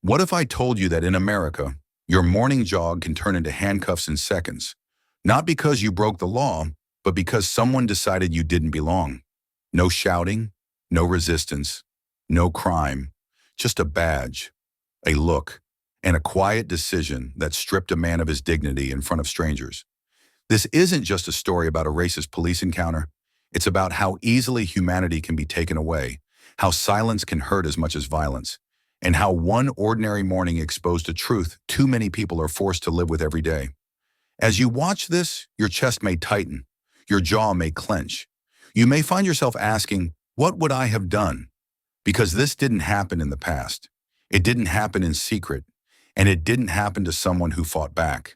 What if I told you that in America, your morning jog can turn into handcuffs in seconds? Not because you broke the law, but because someone decided you didn't belong. No shouting, no resistance, no crime, just a badge, a look, and a quiet decision that stripped a man of his dignity in front of strangers. This isn't just a story about a racist police encounter. It's about how easily humanity can be taken away, how silence can hurt as much as violence, and how one ordinary morning exposed a truth too many people are forced to live with every day. As you watch this, your chest may tighten, your jaw may clench. You may find yourself asking, what would I have done? Because this didn't happen in the past. It didn't happen in secret, and it didn't happen to someone who fought back.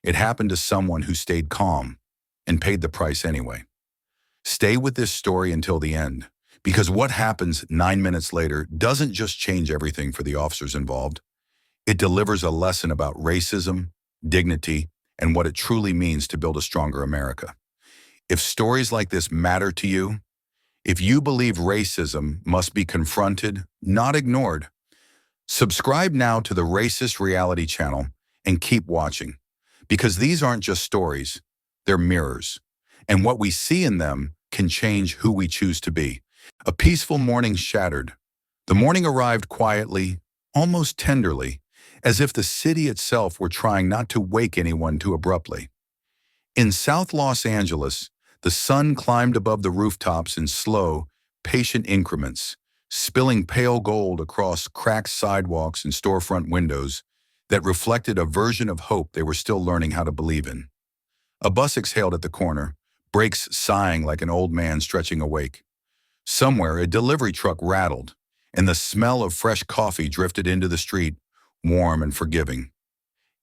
It happened to someone who stayed calm and paid the price anyway. Stay with this story until the end, because what happens 9 minutes later doesn't just change everything for the officers involved. It delivers a lesson about racism, dignity, and what it truly means to build a stronger America. If stories like this matter to you, if you believe racism must be confronted, not ignored, subscribe now to the Racist Reality channel and keep watching, because these aren't just stories, they're mirrors, and what we see in them can change who we choose to be. A peaceful morning shattered. The morning arrived quietly, almost tenderly, as if the city itself were trying not to wake anyone too abruptly. In South Los Angeles, the sun climbed above the rooftops in slow, patient increments, spilling pale gold across cracked sidewalks and storefront windows that reflected a version of hope they were still learning how to believe in. A bus exhaled at the corner, brakes sighing like an old man stretching awake. Somewhere, a delivery truck rattled, and the smell of fresh coffee drifted into the street, warm and forgiving.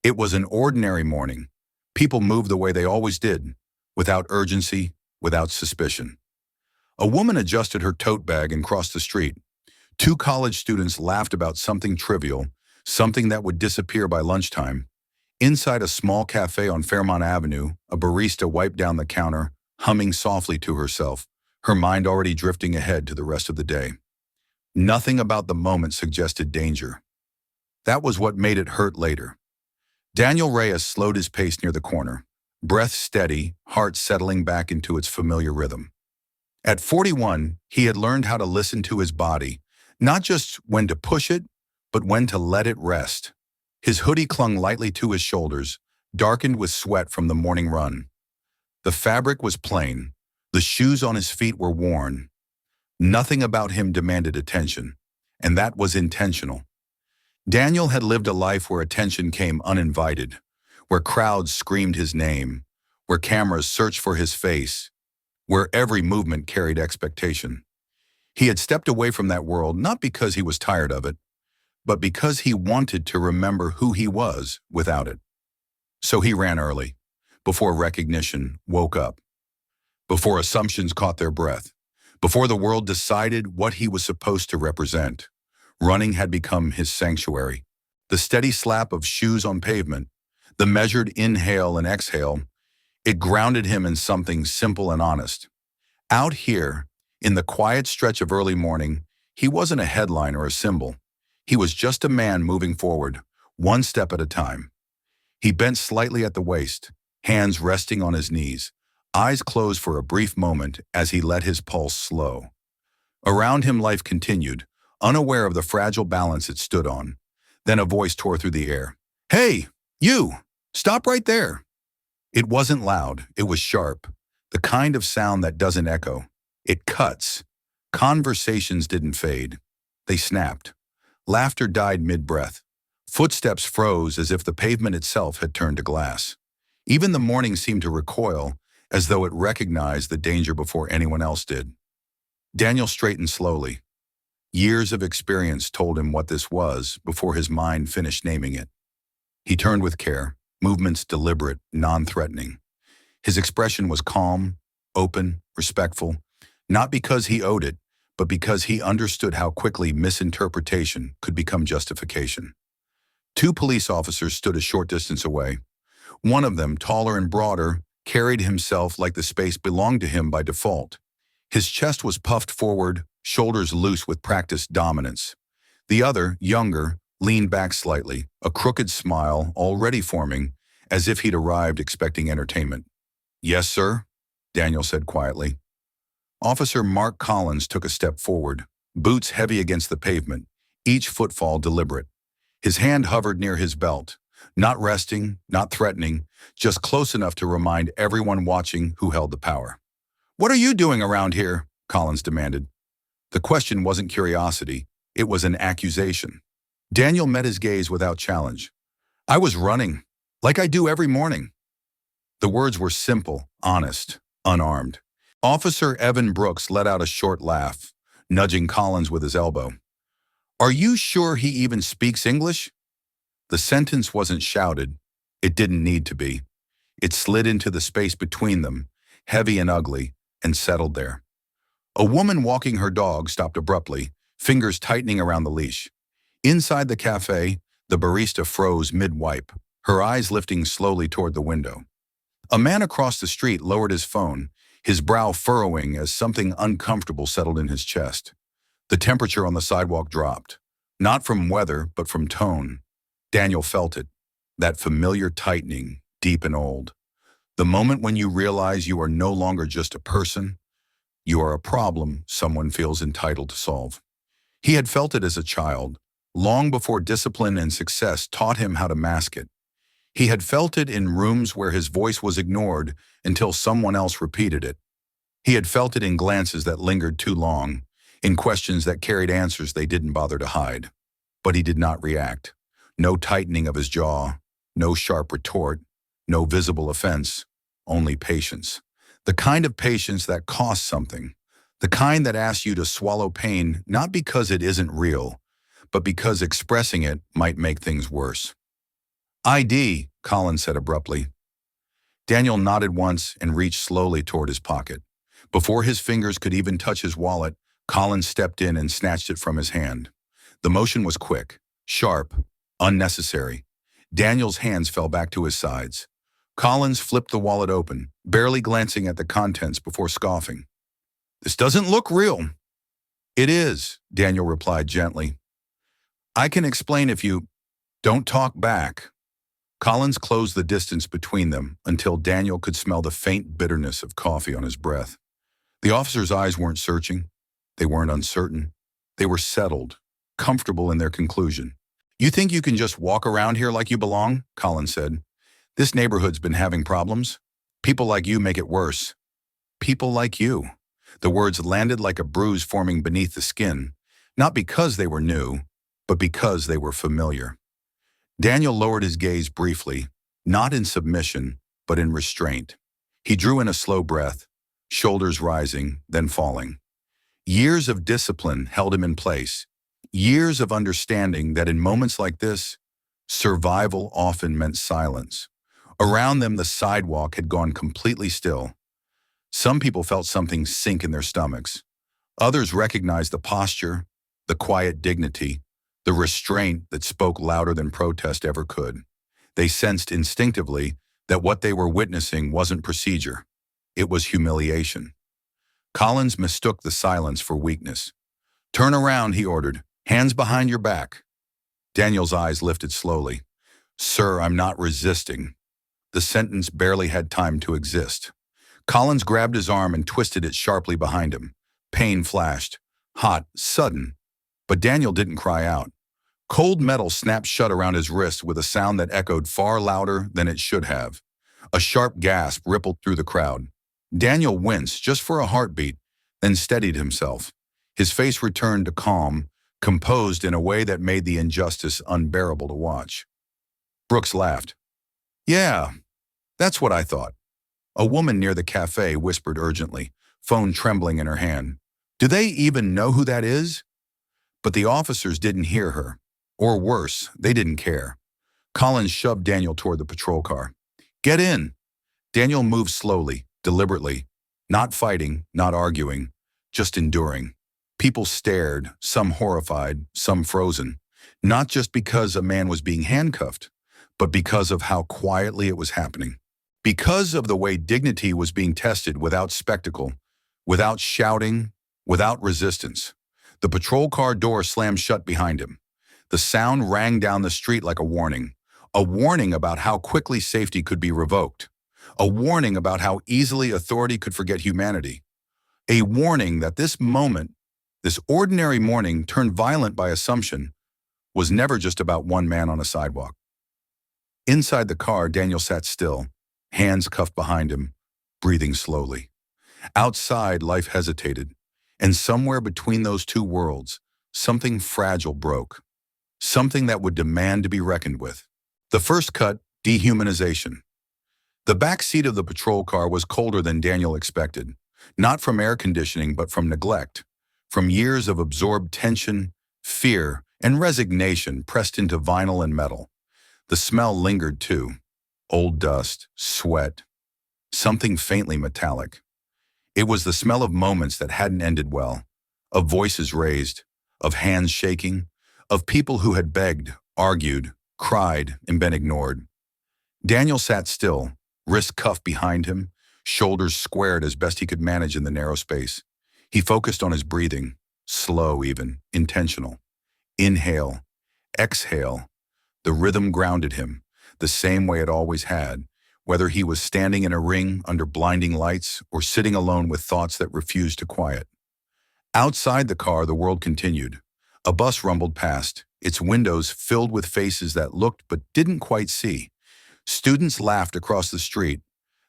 It was an ordinary morning. People moved the way they always did, without urgency, without suspicion. A woman adjusted her tote bag and crossed the street. Two college students laughed about something trivial, something that would disappear by lunchtime. Inside a small cafe on Fairmont Avenue, a barista wiped down the counter, humming softly to herself, her mind already drifting ahead to the rest of the day. Nothing about the moment suggested danger. That was what made it hurt later. Daniel Reyes slowed his pace near the corner, breath steady, heart settling back into its familiar rhythm. At 41, he had learned how to listen to his body, not just when to push it, but when to let it rest. His hoodie clung lightly to his shoulders, darkened with sweat from the morning run. The fabric was plain. The shoes on his feet were worn. Nothing about him demanded attention, and that was intentional. Daniel had lived a life where attention came uninvited, where crowds screamed his name, where cameras searched for his face, where every movement carried expectation. He had stepped away from that world not because he was tired of it, but because he wanted to remember who he was without it. So he ran early, before recognition woke up, before assumptions caught their breath, before the world decided what he was supposed to represent. Running had become his sanctuary. The steady slap of shoes on pavement, the measured inhale and exhale, it grounded him in something simple and honest. Out here, in the quiet stretch of early morning, he wasn't a headline or a symbol. He was just a man moving forward, one step at a time. He bent slightly at the waist, hands resting on his knees, eyes closed for a brief moment as he let his pulse slow. Around him life continued, unaware of the fragile balance it stood on. Then a voice tore through the air. "Hey, you! Stop right there!" It wasn't loud, it was sharp, the kind of sound that doesn't echo. It cuts. Conversations didn't fade. They snapped. Laughter died mid-breath. Footsteps froze as if the pavement itself had turned to glass. Even the morning seemed to recoil, as though it recognized the danger before anyone else did. Daniel straightened slowly. Years of experience told him what this was before his mind finished naming it. He turned with care, movements deliberate, non-threatening. His expression was calm, open, respectful, not because he owed it, but because he understood how quickly misinterpretation could become justification. Two police officers stood a short distance away. One of them, taller and broader, carried himself like the space belonged to him by default. His chest was puffed forward, shoulders loose with practiced dominance. The other, younger, leaned back slightly, a crooked smile already forming, as if he'd arrived expecting entertainment. "Yes, sir," Daniel said quietly. Officer Mark Collins took a step forward, boots heavy against the pavement, each footfall deliberate. His hand hovered near his belt, not resting, not threatening, just close enough to remind everyone watching who held the power. "What are you doing around here?" Collins demanded. The question wasn't curiosity, it was an accusation. Daniel met his gaze without challenge. "I was running, like I do every morning." The words were simple, honest, unarmed. Officer Evan Brooks let out a short laugh, nudging Collins with his elbow. "Are you sure he even speaks English?" The sentence wasn't shouted. It didn't need to be. It slid into the space between them, heavy and ugly, and settled there. A woman walking her dog stopped abruptly, fingers tightening around the leash. Inside the cafe, the barista froze mid-wipe, her eyes lifting slowly toward the window. A man across the street lowered his phone, his brow furrowing as something uncomfortable settled in his chest. The temperature on the sidewalk dropped, not from weather, but from tone. Daniel felt it, that familiar tightening, deep and old. The moment when you realize you are no longer just a person, you are a problem someone feels entitled to solve. He had felt it as a child, long before discipline and success taught him how to mask it. He had felt it in rooms where his voice was ignored until someone else repeated it. He had felt it in glances that lingered too long, in questions that carried answers they didn't bother to hide. But he did not react. No tightening of his jaw, no sharp retort, no visible offense, only patience. The kind of patience that costs something, the kind that asks you to swallow pain not because it isn't real, but because expressing it might make things worse. "ID," Collins said abruptly. Daniel nodded once and reached slowly toward his pocket. Before his fingers could even touch his wallet, Collins stepped in and snatched it from his hand. The motion was quick, sharp, unnecessary. Daniel's hands fell back to his sides. Collins flipped the wallet open, barely glancing at the contents before scoffing. "This doesn't look real." "It is," Daniel replied gently. "I can explain if you don't talk back." Collins closed the distance between them until Daniel could smell the faint bitterness of coffee on his breath. The officer's eyes weren't searching. They weren't uncertain. They were settled, comfortable in their conclusion. "You think you can just walk around here like you belong?" Collins said. "This neighborhood's been having problems. People like you make it worse." "People like you." The words landed like a bruise forming beneath the skin, not because they were new, but because they were familiar. Daniel lowered his gaze briefly, not in submission, but in restraint. He drew in a slow breath, shoulders rising, then falling. Years of discipline held him in place, years of understanding that in moments like this, survival often meant silence. Around them, the sidewalk had gone completely still. Some people felt something sink in their stomachs. Others recognized the posture, the quiet dignity, the restraint that spoke louder than protest ever could. They sensed instinctively that what they were witnessing wasn't procedure. It was humiliation. Collins mistook the silence for weakness. "Turn around," he ordered. "Hands behind your back." Daniel's eyes lifted slowly. "Sir, I'm not resisting." The sentence barely had time to exist. Collins grabbed his arm and twisted it sharply behind him. Pain flashed, hot, sudden. But Daniel didn't cry out. Cold metal snapped shut around his wrist with a sound that echoed far louder than it should have. A sharp gasp rippled through the crowd. Daniel winced just for a heartbeat, then steadied himself. His face returned to calm, composed in a way that made the injustice unbearable to watch. Brooks laughed. "Yeah, that's what I thought." A woman near the cafe whispered urgently, phone trembling in her hand. "Do they even know who that is?" But the officers didn't hear her. Or worse, they didn't care. Collins shoved Daniel toward the patrol car. "Get in." Daniel moved slowly, deliberately, not fighting, not arguing, just enduring. People stared, some horrified, some frozen, not just because a man was being handcuffed, but because of how quietly it was happening. Because of the way dignity was being tested without spectacle, without shouting, without resistance. The patrol car door slammed shut behind him. The sound rang down the street like a warning about how quickly safety could be revoked, a warning about how easily authority could forget humanity, a warning that this moment, this ordinary morning turned violent by assumption, was never just about one man on a sidewalk. Inside the car, Daniel sat still, hands cuffed behind him, breathing slowly. Outside, life hesitated, and somewhere between those two worlds, something fragile broke, something that would demand to be reckoned with. The first cut, dehumanization. The back seat of the patrol car was colder than Daniel expected, not from air conditioning but from neglect, from years of absorbed tension, fear, and resignation pressed into vinyl and metal. The smell lingered too. Old dust, sweat, something faintly metallic. It was the smell of moments that hadn't ended well, of voices raised, of hands shaking, of people who had begged, argued, cried, and been ignored. Daniel sat still, wrist cuffed behind him, shoulders squared as best he could manage in the narrow space. He focused on his breathing, slow even, intentional. Inhale, exhale. The rhythm grounded him, the same way it always had, whether he was standing in a ring under blinding lights or sitting alone with thoughts that refused to quiet. Outside the car, the world continued. A bus rumbled past, its windows filled with faces that looked but didn't quite see. Students laughed across the street,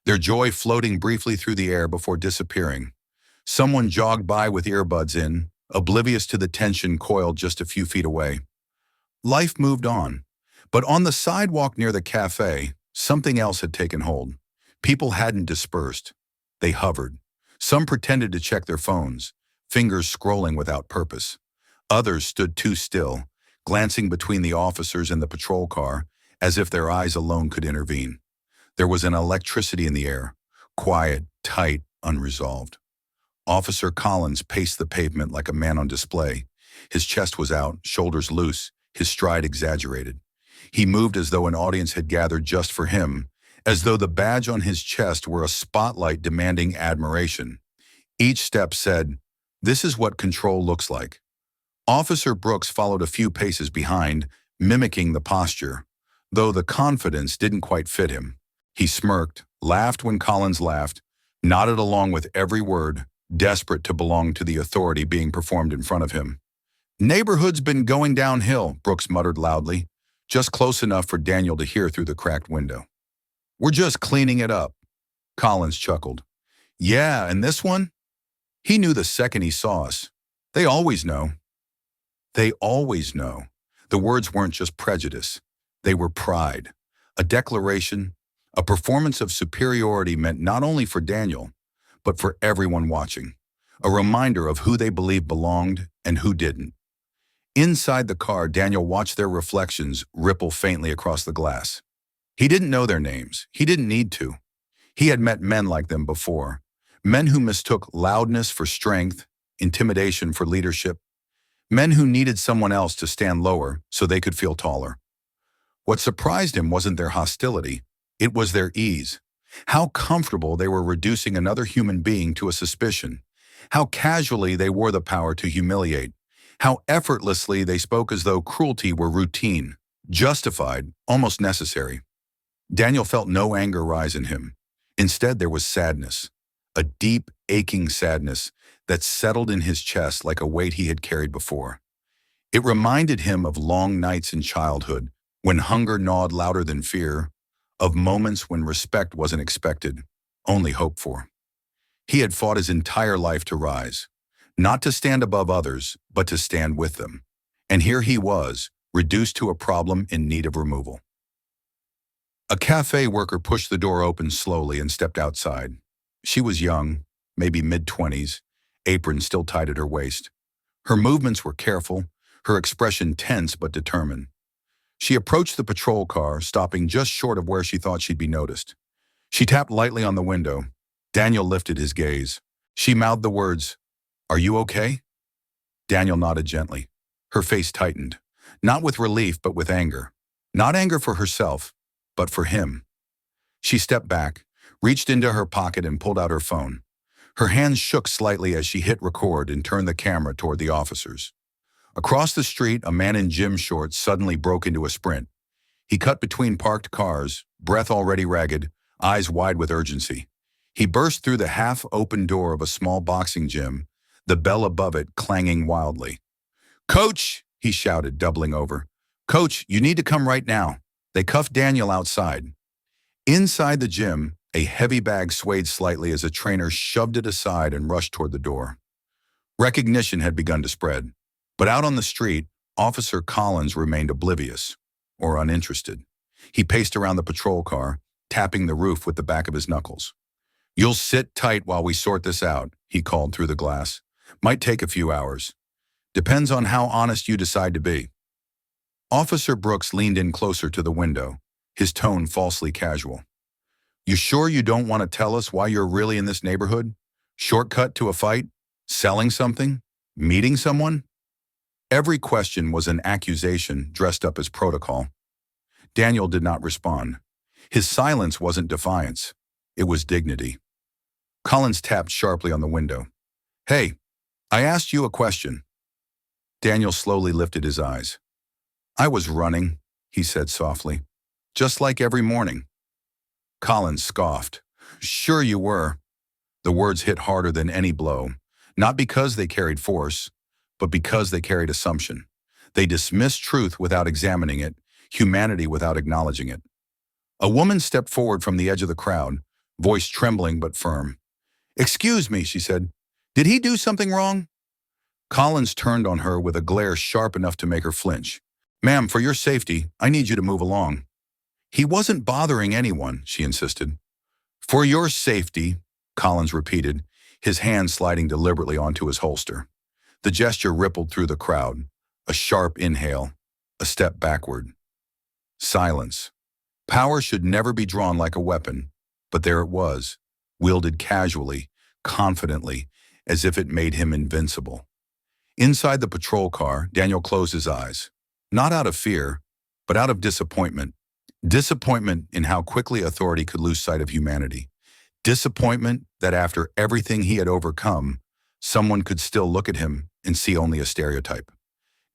their joy floating briefly through the air before disappearing. Someone jogged by with earbuds in, oblivious to the tension coiled just a few feet away. Life moved on. But on the sidewalk near the cafe, something else had taken hold. People hadn't dispersed. They hovered. Some pretended to check their phones, fingers scrolling without purpose. Others stood too still, glancing between the officers and the patrol car, as if their eyes alone could intervene. There was an electricity in the air, quiet, tight, unresolved. Officer Collins paced the pavement like a man on display. His chest was out, shoulders loose, his stride exaggerated. He moved as though an audience had gathered just for him, as though the badge on his chest were a spotlight demanding admiration. Each step said, "This is what control looks like." Officer Brooks followed a few paces behind, mimicking the posture, though the confidence didn't quite fit him. He smirked, laughed when Collins laughed, nodded along with every word, desperate to belong to the authority being performed in front of him. "Neighborhood's been going downhill," Brooks muttered loudly, just close enough for Daniel to hear through the cracked window. "We're just cleaning it up." Collins chuckled. "Yeah, and this one?" He knew the second he saw us. They always know. They always know. The words weren't just prejudice. They were pride. A declaration, a performance of superiority meant not only for Daniel, but for everyone watching. A reminder of who they believed belonged and who didn't. Inside the car, Daniel watched their reflections ripple faintly across the glass. He didn't know their names. He didn't need to. He had met men like them before. Men who mistook loudness for strength, intimidation for leadership. Men who needed someone else to stand lower so they could feel taller. What surprised him wasn't their hostility. It was their ease. How comfortable they were reducing another human being to a suspicion. How casually they wore the power to humiliate. How effortlessly they spoke as though cruelty were routine, justified, almost necessary. Daniel felt no anger rise in him. Instead, there was sadness, a deep, aching sadness that settled in his chest like a weight he had carried before. It reminded him of long nights in childhood, when hunger gnawed louder than fear, of moments when respect wasn't expected, only hoped for. He had fought his entire life to rise, not to stand above others, but to stand with them. And here he was, reduced to a problem in need of removal. A cafe worker pushed the door open slowly and stepped outside. She was young, maybe mid-20s, apron still tied at her waist. Her movements were careful, her expression tense but determined. She approached the patrol car, stopping just short of where she thought she'd be noticed. She tapped lightly on the window. Daniel lifted his gaze. She mouthed the words, "Are you okay?" Daniel nodded gently. Her face tightened, not with relief but with anger. Not anger for herself, but for him. She stepped back, reached into her pocket and pulled out her phone. Her hands shook slightly as she hit record and turned the camera toward the officers. Across the street, a man in gym shorts suddenly broke into a sprint. He cut between parked cars, breath already ragged, eyes wide with urgency. He burst through the half-open door of a small boxing gym, the bell above it clanging wildly. "Coach!" he shouted, doubling over. "Coach, you need to come right now." They cuffed Daniel outside. Inside the gym, a heavy bag swayed slightly as a trainer shoved it aside and rushed toward the door. Recognition had begun to spread. But out on the street, Officer Collins remained oblivious, or uninterested. He paced around the patrol car, tapping the roof with the back of his knuckles. "You'll sit tight while we sort this out," he called through the glass. "Might take a few hours. Depends on how honest you decide to be." Officer Brooks leaned in closer to the window, his tone falsely casual. "You sure you don't want to tell us why you're really in this neighborhood? Shortcut to a fight? Selling something? Meeting someone?" Every question was an accusation dressed up as protocol. Daniel did not respond. His silence wasn't defiance. It was dignity. Collins tapped sharply on the window. "Hey, I asked you a question." Daniel slowly lifted his eyes. "I was running," he said softly. "Just like every morning." Collins scoffed. "Sure you were." The words hit harder than any blow, not because they carried force, but because they carried assumption. They dismissed truth without examining it, humanity without acknowledging it. A woman stepped forward from the edge of the crowd, voice trembling but firm. "Excuse me," she said. "Did he do something wrong?" Collins turned on her with a glare sharp enough to make her flinch. "Ma'am, for your safety, I need you to move along." "He wasn't bothering anyone," she insisted. "For your safety," Collins repeated, his hand sliding deliberately onto his holster. The gesture rippled through the crowd. A sharp inhale, a step backward. Silence. Power should never be drawn like a weapon, but there it was, wielded casually, confidently, as if it made him invincible. Inside the patrol car, Daniel closed his eyes, not out of fear, but out of disappointment. Disappointment in how quickly authority could lose sight of humanity. Disappointment that after everything he had overcome, someone could still look at him and see only a stereotype.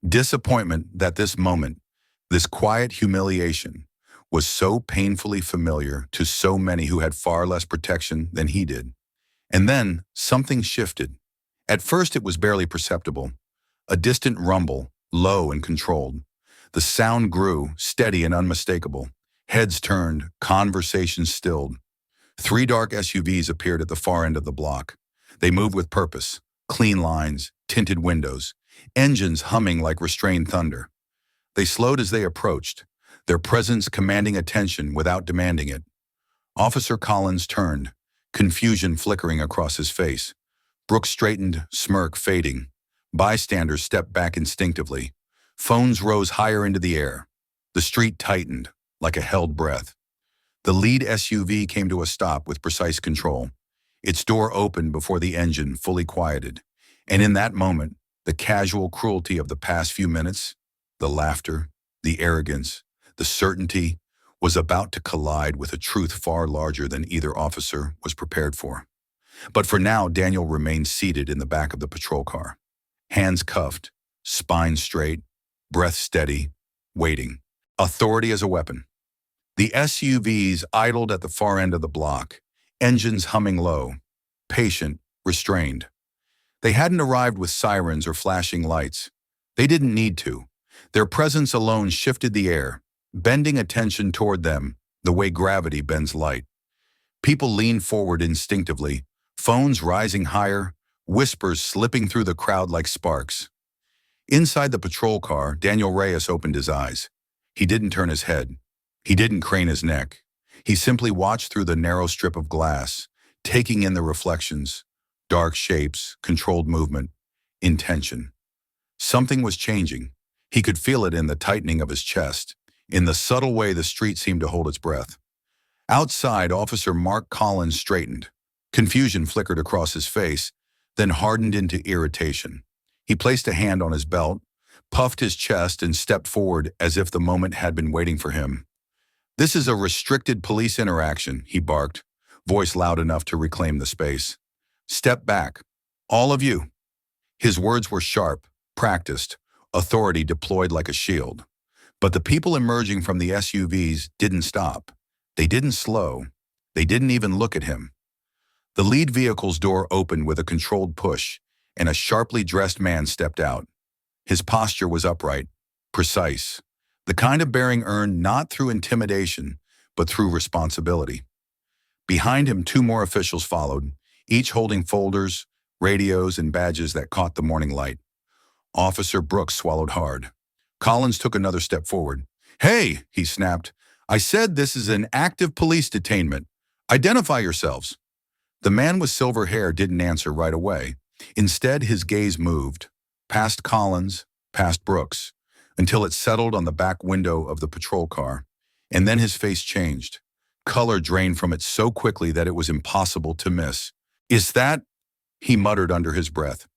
Disappointment that this moment, this quiet humiliation, was so painfully familiar to so many who had far less protection than he did. And then something shifted. At first it was barely perceptible, a distant rumble, low and controlled. The sound grew, steady and unmistakable. Heads turned, conversations stilled. 3 dark SUVs appeared at the far end of the block. They moved with purpose, clean lines, tinted windows, engines humming like restrained thunder. They slowed as they approached, their presence commanding attention without demanding it. Officer Collins turned, confusion flickering across his face. Brooks straightened, smirk fading. Bystanders stepped back instinctively. Phones rose higher into the air. The street tightened, like a held breath. The lead SUV came to a stop with precise control. Its door opened before the engine fully quieted. And in that moment, the casual cruelty of the past few minutes, the laughter, the arrogance, the certainty, was about to collide with a truth far larger than either officer was prepared for. But for now, Daniel remained seated in the back of the patrol car. Hands cuffed, spine straight, breath steady, waiting. Authority as a weapon. The SUVs idled at the far end of the block, engines humming low, patient, restrained. They hadn't arrived with sirens or flashing lights. They didn't need to. Their presence alone shifted the air, bending attention toward them the way gravity bends light. People leaned forward instinctively, phones rising higher, whispers slipping through the crowd like sparks. Inside the patrol car, Daniel Reyes opened his eyes. He didn't turn his head. He didn't crane his neck. He simply watched through the narrow strip of glass, taking in the reflections, dark shapes, controlled movement, intention. Something was changing. He could feel it in the tightening of his chest, in the subtle way the street seemed to hold its breath. Outside, Officer Mark Collins straightened. Confusion flickered across his face, then hardened into irritation. He placed a hand on his belt, puffed his chest, and stepped forward as if the moment had been waiting for him. "This is a restricted police interaction," he barked, voice loud enough to reclaim the space. "Step back. All of you." His words were sharp, practiced, authority deployed like a shield. But the people emerging from the SUVs didn't stop. They didn't slow. They didn't even look at him. The lead vehicle's door opened with a controlled push, and a sharply dressed man stepped out. His posture was upright, precise, the kind of bearing earned not through intimidation, but through responsibility. Behind him, two more officials followed, each holding folders, radios, and badges that caught the morning light. Officer Brooks swallowed hard. Collins took another step forward. "Hey," he snapped, "I said this is an active police detainment. Identify yourselves." The man with silver hair didn't answer right away. Instead, his gaze moved, past Collins, past Brooks, until it settled on the back window of the patrol car. And then his face changed. Color drained from it so quickly that it was impossible to miss. "Is that?" he muttered under his breath.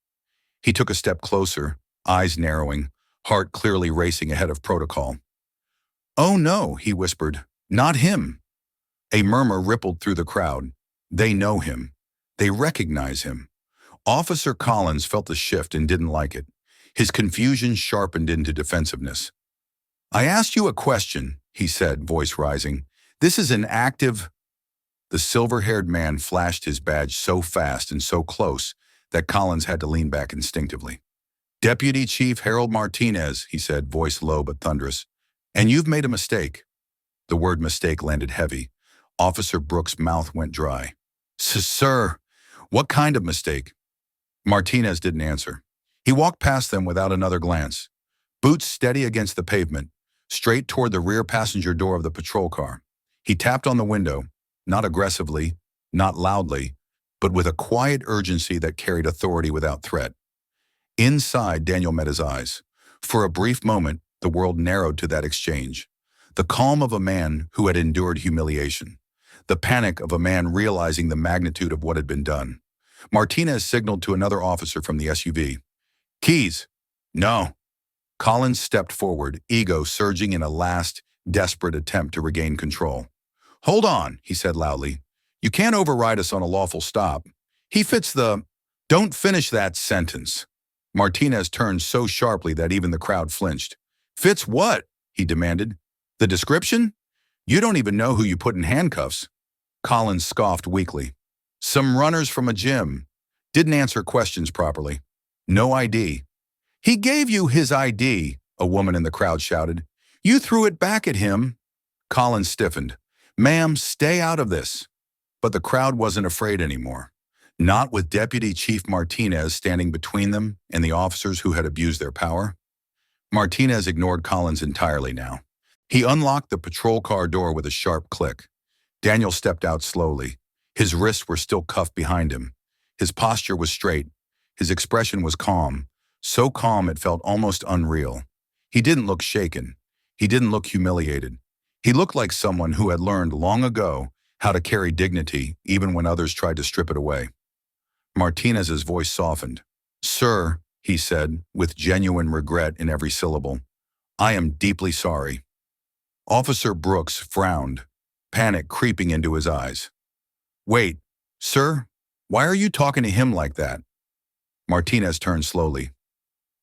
He took a step closer, eyes narrowing, heart clearly racing ahead of protocol. "Oh no," he whispered, "not him." A murmur rippled through the crowd. They know him. They recognize him. Officer Collins felt the shift and didn't like it. His confusion sharpened into defensiveness. "I asked you a question," he said, voice rising. "This is an active—" The silver-haired man flashed his badge so fast and so close that Collins had to lean back instinctively. "Deputy Chief Harold Martinez," he said, voice low but thunderous. "And you've made a mistake." The word mistake landed heavy. Officer Brooks' mouth went dry. "Sir, what kind of mistake?" Martinez didn't answer. He walked past them without another glance, boots steady against the pavement, straight toward the rear passenger door of the patrol car. He tapped on the window, not aggressively, not loudly, but with a quiet urgency that carried authority without threat. Inside, Daniel met his eyes. For a brief moment, the world narrowed to that exchange. The calm of a man who had endured humiliation. The panic of a man realizing the magnitude of what had been done. Martinez signaled to another officer from the SUV. "Keys." "No." Collins stepped forward, ego surging in a last, desperate attempt to regain control. "Hold on," he said loudly. "You can't override us on a lawful stop. He fits the—" "Don't finish that sentence." Martinez turned so sharply that even the crowd flinched. "Fits what?" he demanded. "The description? You don't even know who you put in handcuffs." Collins scoffed weakly. "Some runners from a gym. Didn't answer questions properly. No ID." "He gave you his ID," a woman in the crowd shouted. "You threw it back at him." Collins stiffened. "Ma'am, stay out of this." But the crowd wasn't afraid anymore. Not with Deputy Chief Martinez standing between them and the officers who had abused their power. Martinez ignored Collins entirely now. He unlocked the patrol car door with a sharp click. Daniel stepped out slowly. His wrists were still cuffed behind him. His posture was straight. His expression was calm, so calm it felt almost unreal. He didn't look shaken. He didn't look humiliated. He looked like someone who had learned long ago how to carry dignity even when others tried to strip it away. Martinez's voice softened. "Sir," he said, with genuine regret in every syllable, "I am deeply sorry." Officer Brooks frowned, panic creeping into his eyes. "Wait, sir, why are you talking to him like that?" Martinez turned slowly.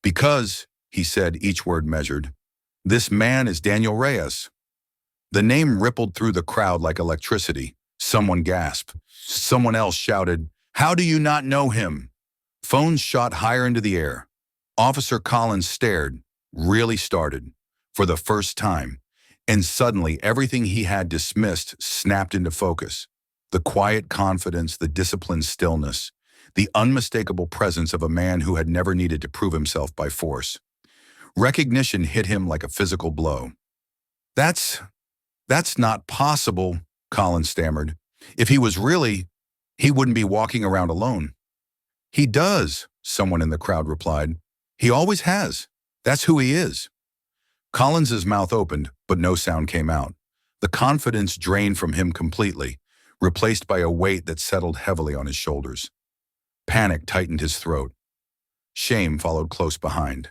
"Because," he said, each word measured, "this man is Daniel Reyes." The name rippled through the crowd like electricity. Someone gasped. Someone else shouted, "How do you not know him?" Phones shot higher into the air. Officer Collins stared, really started, for the first time, and suddenly everything he had dismissed snapped into focus. The quiet confidence, the disciplined stillness, the unmistakable presence of a man who had never needed to prove himself by force. Recognition hit him like a physical blow. That's not possible," Collins stammered. "If he was really, he wouldn't be walking around alone." "He does," someone in the crowd replied. "He always has. That's who he is." Collins's mouth opened, but no sound came out. The confidence drained from him completely, replaced by a weight that settled heavily on his shoulders. Panic tightened his throat. Shame followed close behind.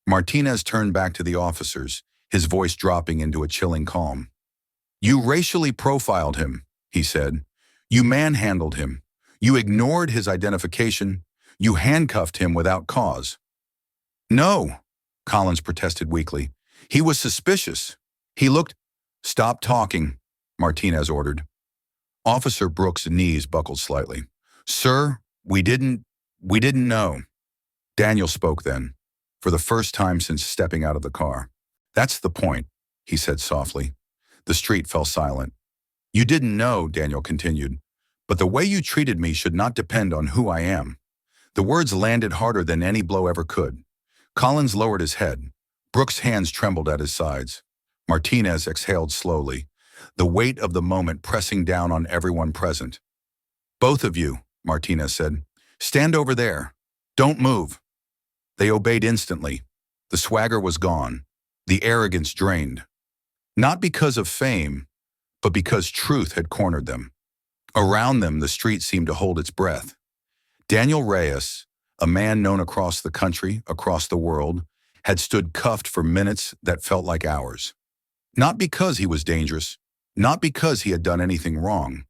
Martinez turned back to the officers, his voice dropping into a chilling calm. "You racially profiled him," he said. "You manhandled him. You ignored his identification. You handcuffed him without cause." "No," Collins protested weakly. He was suspicious. He looked— Stop talking, Martinez ordered. Officer Brooks' knees buckled slightly. Sir, we didn't know. Daniel spoke then, for the first time since stepping out of the car. That's the point, he said softly. The street fell silent. You didn't know, Daniel continued, but the way you treated me should not depend on who I am. The words landed harder than any blow ever could. Collins lowered his head. Brooks' hands trembled at his sides. Martinez exhaled slowly, the weight of the moment pressing down on everyone present. Both of you, Martinez said, stand over there. Don't move. They obeyed instantly. The swagger was gone, the arrogance drained. Not because of fame, but because truth had cornered them. Around them, the street seemed to hold its breath. Daniel Reyes, a man known across the country, across the world, had stood cuffed for minutes that felt like hours. Not because he was dangerous, not because he had done anything wrong,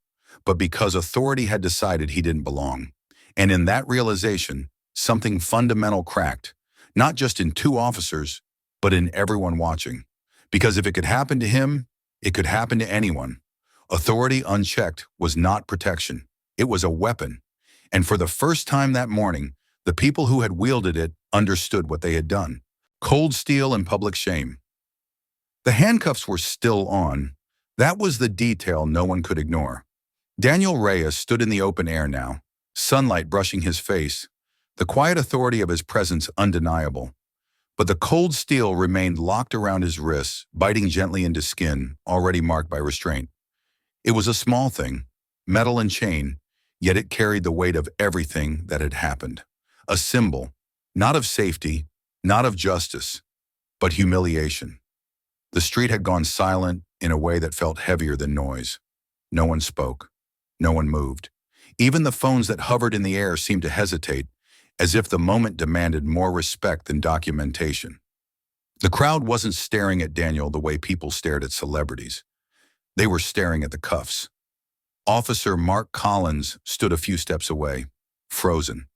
but because authority had decided he didn't belong. And in that realization, something fundamental cracked, not just in two officers, but in everyone watching. Because if it could happen to him, it could happen to anyone. Authority unchecked was not protection. It was a weapon. And for the first time that morning, the people who had wielded it understood what they had done. Cold steel and public shame. The handcuffs were still on. That was the detail no one could ignore. Daniel Reyes stood in the open air now, sunlight brushing his face, the quiet authority of his presence undeniable. But the cold steel remained locked around his wrists, biting gently into skin, already marked by restraint. It was a small thing, metal and chain, yet it carried the weight of everything that had happened. A symbol, not of safety, not of justice, but humiliation. The street had gone silent in a way that felt heavier than noise. No one spoke. No one moved. Even the phones that hovered in the air seemed to hesitate, as if the moment demanded more respect than documentation. The crowd wasn't staring at Daniel the way people stared at celebrities. They were staring at the cuffs. Officer Mark Collins stood a few steps away, frozen.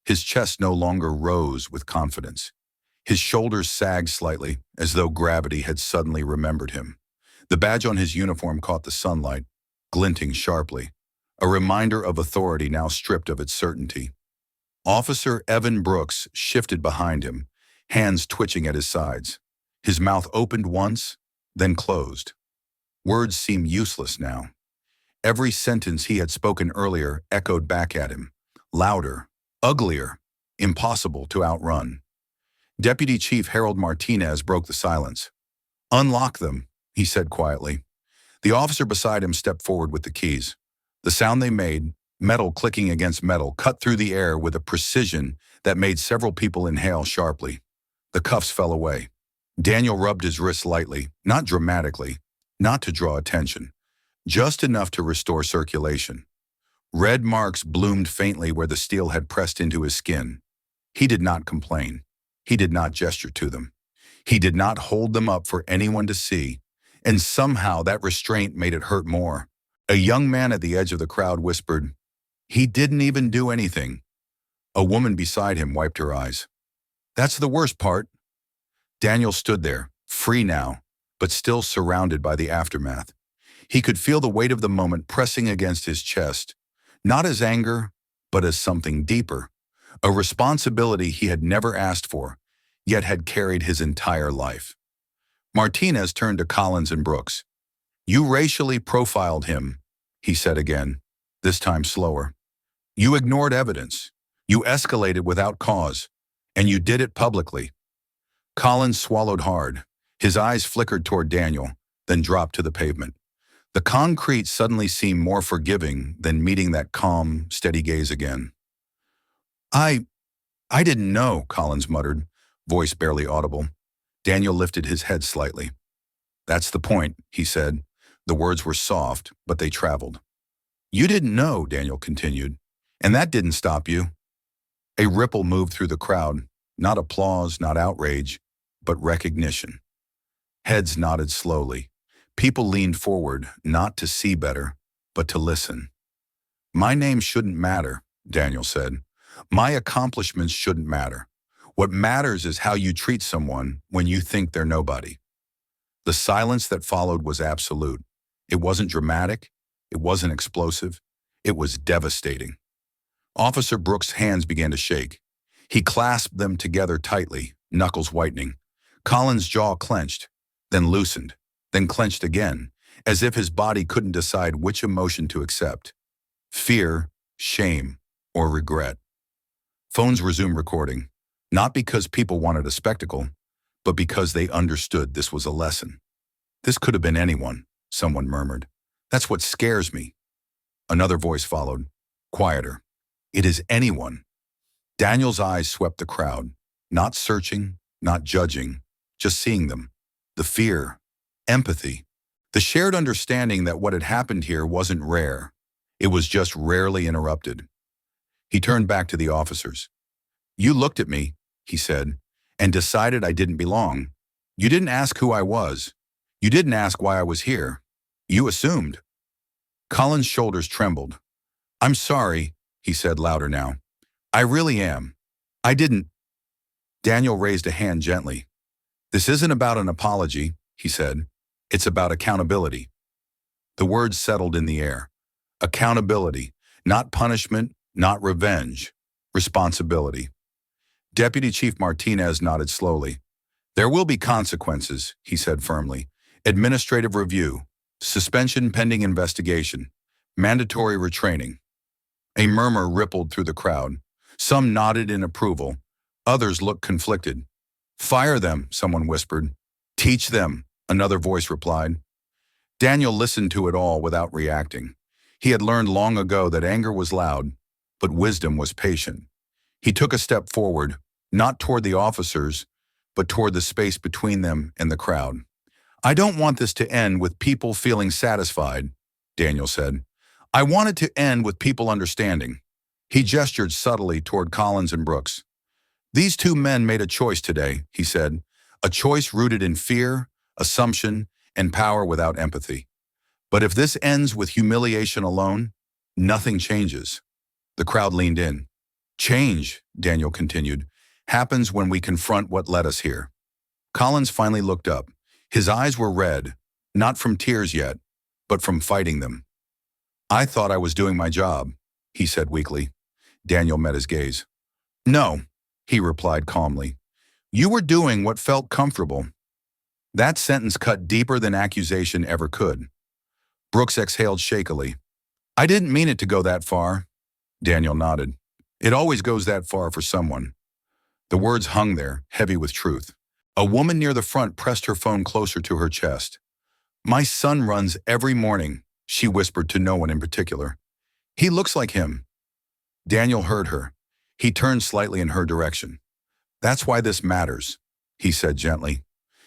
His chest no longer rose with confidence. His shoulders sagged slightly, as though gravity had suddenly remembered him. The badge on his uniform caught the sunlight, glinting sharply, a reminder of authority now stripped of its certainty. Officer Evan Brooks shifted behind him, hands twitching at his sides. His mouth opened once, then closed. Words seemed useless now. Every sentence he had spoken earlier echoed back at him, louder, uglier, impossible to outrun. Deputy Chief Harold Martinez broke the silence. "Unlock them," he said quietly. The officer beside him stepped forward with the keys. The sound they made, metal clicking against metal, cut through the air with a precision that made several people inhale sharply. The cuffs fell away. Daniel rubbed his wrists lightly, not dramatically, not to draw attention, just enough to restore circulation. Red marks bloomed faintly where the steel had pressed into his skin. He did not complain. He did not gesture to them. He did not hold them up for anyone to see, and somehow that restraint made it hurt more. A young man at the edge of the crowd whispered, "He didn't even do anything." A woman beside him wiped her eyes. "That's the worst part." Daniel stood there, free now, but still surrounded by the aftermath. He could feel the weight of the moment pressing against his chest, not as anger, but as something deeper, a responsibility he had never asked for, yet had carried his entire life. Martinez turned to Collins and Brooks. "You racially profiled him," he said again, this time slower. "You ignored evidence. You escalated without cause, and you did it publicly." Collins swallowed hard. His eyes flickered toward Daniel, then dropped to the pavement. The concrete suddenly seemed more forgiving than meeting that calm, steady gaze again. I didn't know," Collins muttered, voice barely audible. Daniel lifted his head slightly. "That's the point," he said. The words were soft, but they traveled. "You didn't know," Daniel continued, "and that didn't stop you." A ripple moved through the crowd, not applause, not outrage, but recognition. Heads nodded slowly. People leaned forward, not to see better, but to listen. "My name shouldn't matter," Daniel said. "My accomplishments shouldn't matter. What matters is how you treat someone when you think they're nobody. The silence that followed was absolute. It wasn't dramatic. It wasn't explosive. It was devastating. Officer Brooks' hands began to shake. He clasped them together tightly, knuckles whitening. Collins' jaw clenched, then loosened, then clenched again, as if his body couldn't decide which emotion to accept. Fear, shame, or regret. Phones resumed recording, not because people wanted a spectacle, but because they understood this was a lesson. This could have been anyone, someone murmured. That's what scares me. Another voice followed, quieter. It is anyone. Daniel's eyes swept the crowd, not searching, not judging, just seeing them. The fear, empathy, the shared understanding that what had happened here wasn't rare. It was just rarely interrupted. He turned back to the officers. You looked at me, he said, and decided I didn't belong. You didn't ask who I was. You didn't ask why I was here. You assumed. Collins' shoulders trembled. I'm sorry, he said louder now. I really am. I didn't. Daniel raised a hand gently. This isn't about an apology, he said. It's about accountability. The words settled in the air. Accountability, not punishment, not revenge. Responsibility. Deputy Chief Martinez nodded slowly. There will be consequences, he said firmly. Administrative review, suspension pending investigation, mandatory retraining. A murmur rippled through the crowd. Some nodded in approval. Others looked conflicted. Fire them, someone whispered. Teach them, another voice replied. Daniel listened to it all without reacting. He had learned long ago that anger was loud, but wisdom was patient. He took a step forward, not toward the officers, but toward the space between them and the crowd. I don't want this to end with people feeling satisfied, Daniel said. I want it to end with people understanding. He gestured subtly toward Collins and Brooks. These two men made a choice today, he said, a choice rooted in fear, assumption, and power without empathy. But if this ends with humiliation alone, nothing changes. The crowd leaned in. Change, Daniel continued, happens when we confront what led us here. Collins finally looked up. His eyes were red, not from tears yet, but from fighting them. I thought I was doing my job, he said weakly. Daniel met his gaze. No, he replied calmly. You were doing what felt comfortable. That sentence cut deeper than accusation ever could. Brooks exhaled shakily. I didn't mean it to go that far. Daniel nodded. It always goes that far for someone. The words hung there, heavy with truth. A woman near the front pressed her phone closer to her chest. My son runs every morning, she whispered to no one in particular. He looks like him. Daniel heard her. He turned slightly in her direction. That's why this matters, he said gently.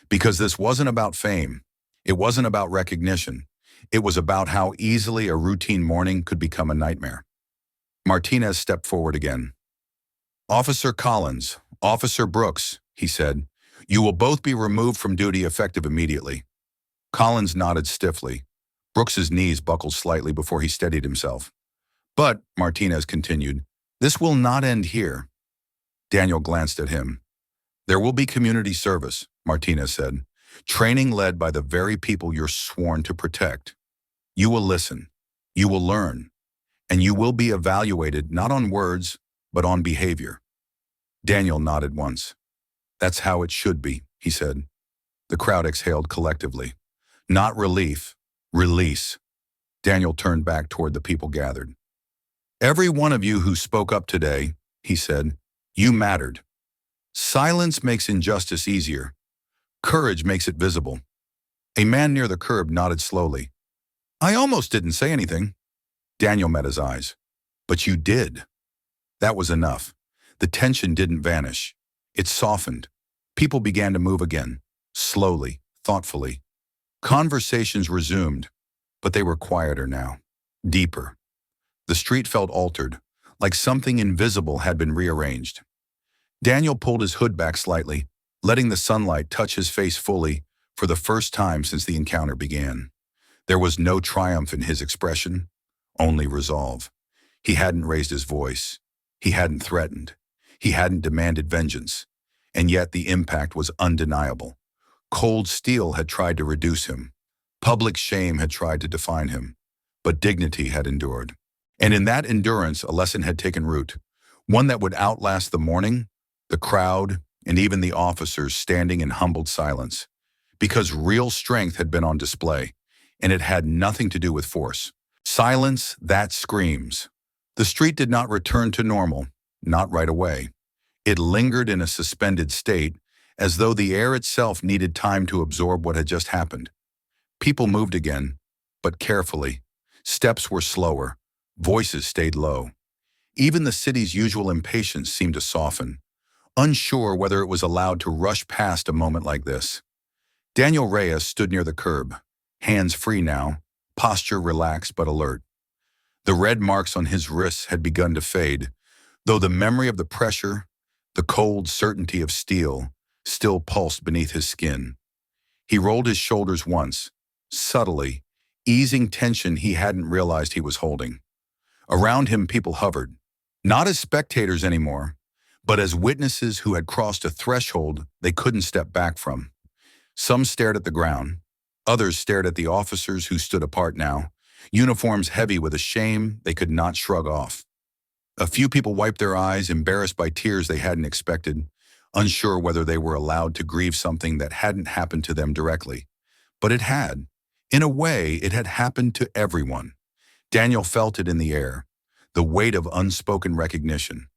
Because this wasn't about fame. It wasn't about recognition. It was about how easily a routine morning could become a nightmare. Martinez stepped forward again. Officer Collins, Officer Brooks, he said, you will both be removed from duty effective immediately. Collins nodded stiffly. Brooks's knees buckled slightly before he steadied himself. But, Martinez continued, this will not end here. Daniel glanced at him. There will be community service, Martinez said, training led by the very people you're sworn to protect. You will listen, you will learn, and you will be evaluated not on words, but on behavior. Daniel nodded once. That's how it should be, he said. The crowd exhaled collectively. Not relief, release. Daniel turned back toward the people gathered. Every one of you who spoke up today, he said, you mattered. Silence makes injustice easier. Courage makes it visible. A man near the curb nodded slowly. I almost didn't say anything. Daniel met his eyes. But you did. That was enough. The tension didn't vanish. It softened. People began to move again, slowly, thoughtfully. Conversations resumed, but they were quieter now, deeper. The street felt altered, like something invisible had been rearranged. Daniel pulled his hood back slightly, letting the sunlight touch his face fully for the first time since the encounter began. There was no triumph in his expression, only resolve. He hadn't raised his voice. He hadn't threatened. He hadn't demanded vengeance. And yet the impact was undeniable. Cold steel had tried to reduce him. Public shame had tried to define him. But dignity had endured. And in that endurance, a lesson had taken root. One that would outlast the morning, the crowd, and even the officers standing in humbled silence. Because real strength had been on display, and it had nothing to do with force. Silence that screams. The street did not return to normal, not right away. It lingered in a suspended state, as though the air itself needed time to absorb what had just happened. People moved again, but carefully. Steps were slower. Voices stayed low. Even the city's usual impatience seemed to soften, unsure whether it was allowed to rush past a moment like this. Daniel Reyes stood near the curb, hands free now, posture relaxed but alert. The red marks on his wrists had begun to fade, though the memory of the pressure, the cold certainty of steel, still pulsed beneath his skin. He rolled his shoulders once, subtly, easing tension he hadn't realized he was holding. Around him people hovered, not as spectators anymore, but as witnesses who had crossed a threshold they couldn't step back from. Some stared at the ground, others stared at the officers who stood apart now, uniforms heavy with a shame they could not shrug off. A few people wiped their eyes, embarrassed by tears they hadn't expected, unsure whether they were allowed to grieve something that hadn't happened to them directly. But it had. In a way, it had happened to everyone. Daniel felt it in the air, the weight of unspoken recognition.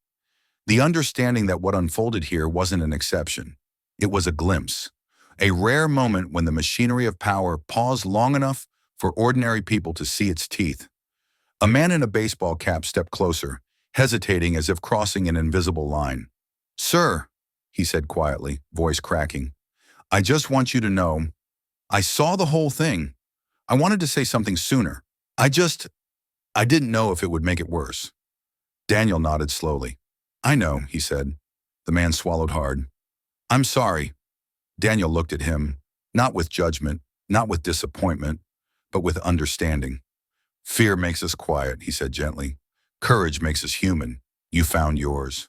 The understanding that what unfolded here wasn't an exception. It was a glimpse, a rare moment when the machinery of power paused long enough for ordinary people to see its teeth. A man in a baseball cap stepped closer, hesitating as if crossing an invisible line. "Sir," he said quietly, voice cracking, "I just want you to know, I saw the whole thing. I wanted to say something sooner. I didn't know if it would make it worse." Daniel nodded slowly. "I know," he said. The man swallowed hard. "I'm sorry." Daniel looked at him, not with judgment, not with disappointment, but with understanding. "Fear makes us quiet," he said gently. "Courage makes us human. You found yours."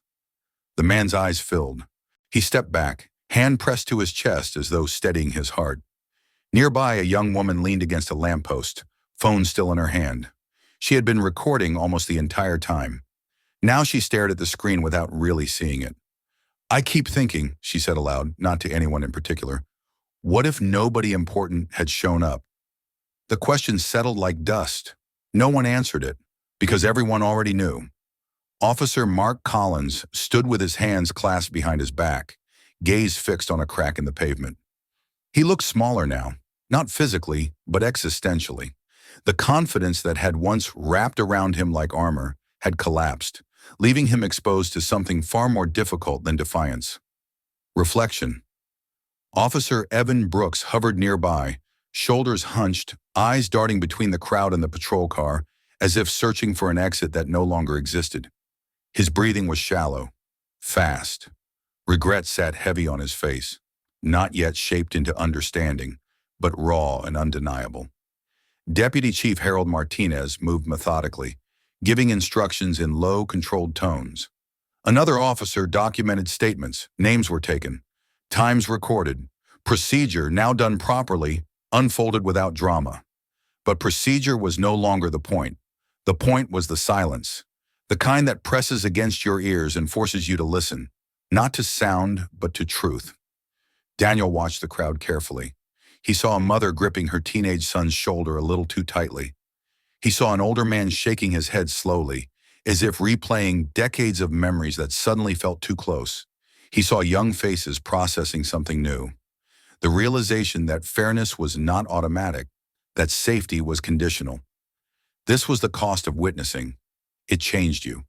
The man's eyes filled. He stepped back, hand pressed to his chest as though steadying his heart. Nearby, a young woman leaned against a lamppost, phone still in her hand. She had been recording almost the entire time. Now she stared at the screen without really seeing it. "I keep thinking," she said aloud, not to anyone in particular, "what if nobody important had shown up?" The question settled like dust. No one answered it, because everyone already knew. Officer Mark Collins stood with his hands clasped behind his back, gaze fixed on a crack in the pavement. He looked smaller now, not physically, but existentially. The confidence that had once wrapped around him like armor had collapsed, leaving him exposed to something far more difficult than defiance. Reflection. Officer Evan Brooks hovered nearby, shoulders hunched, eyes darting between the crowd and the patrol car, as if searching for an exit that no longer existed. His breathing was shallow, fast. Regret sat heavy on his face, not yet shaped into understanding, but raw and undeniable. Deputy Chief Harold Martinez moved methodically, giving instructions in low, controlled tones. Another officer documented statements, names were taken, times recorded, procedure, now done properly, unfolded without drama. But procedure was no longer the point. The point was the silence, the kind that presses against your ears and forces you to listen, not to sound, but to truth. Daniel watched the crowd carefully. He saw a mother gripping her teenage son's shoulder a little too tightly. He saw an older man shaking his head slowly, as if replaying decades of memories that suddenly felt too close. He saw young faces processing something new. The realization that fairness was not automatic, that safety was conditional. This was the cost of witnessing. It changed you.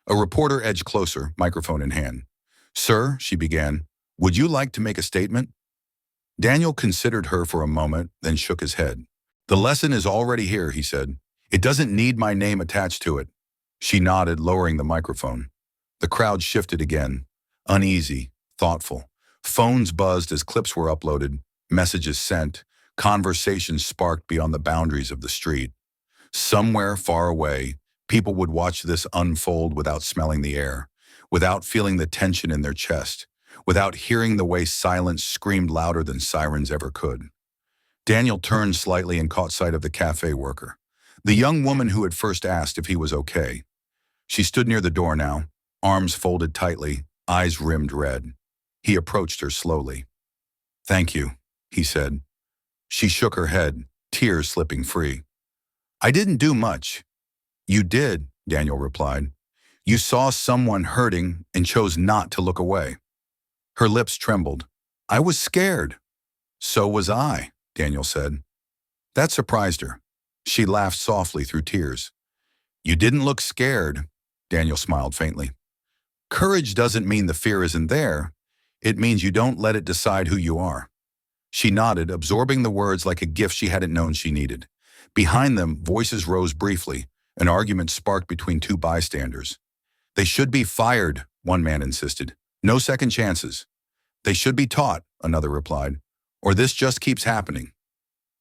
A reporter edged closer, microphone in hand. "Sir," she began, "would you like to make a statement?" Daniel considered her for a moment, then shook his head. "The lesson is already here," he said. "It doesn't need my name attached to it." She nodded, lowering the microphone. The crowd shifted again, uneasy, thoughtful. Phones buzzed as clips were uploaded, messages sent, conversations sparked beyond the boundaries of the street. Somewhere far away, people would watch this unfold without smelling the air, without feeling the tension in their chest, without hearing the way silence screamed louder than sirens ever could. Daniel turned slightly and caught sight of the cafe worker, the young woman who had first asked if he was okay. She stood near the door now, arms folded tightly, eyes rimmed red. He approached her slowly. "Thank you," he said. She shook her head, tears slipping free. "I didn't do much." "You did," Daniel replied. "You saw someone hurting and chose not to look away." Her lips trembled. "I was scared." "So was I," Daniel said. That surprised her. She laughed softly through tears. "You didn't look scared," Daniel smiled faintly. "Courage doesn't mean the fear isn't there. It means you don't let it decide who you are." She nodded, absorbing the words like a gift she hadn't known she needed. Behind them, voices rose briefly. An argument sparked between two bystanders. "They should be fired," one man insisted. "No second chances." "They should be taught," another replied. "Or this just keeps happening."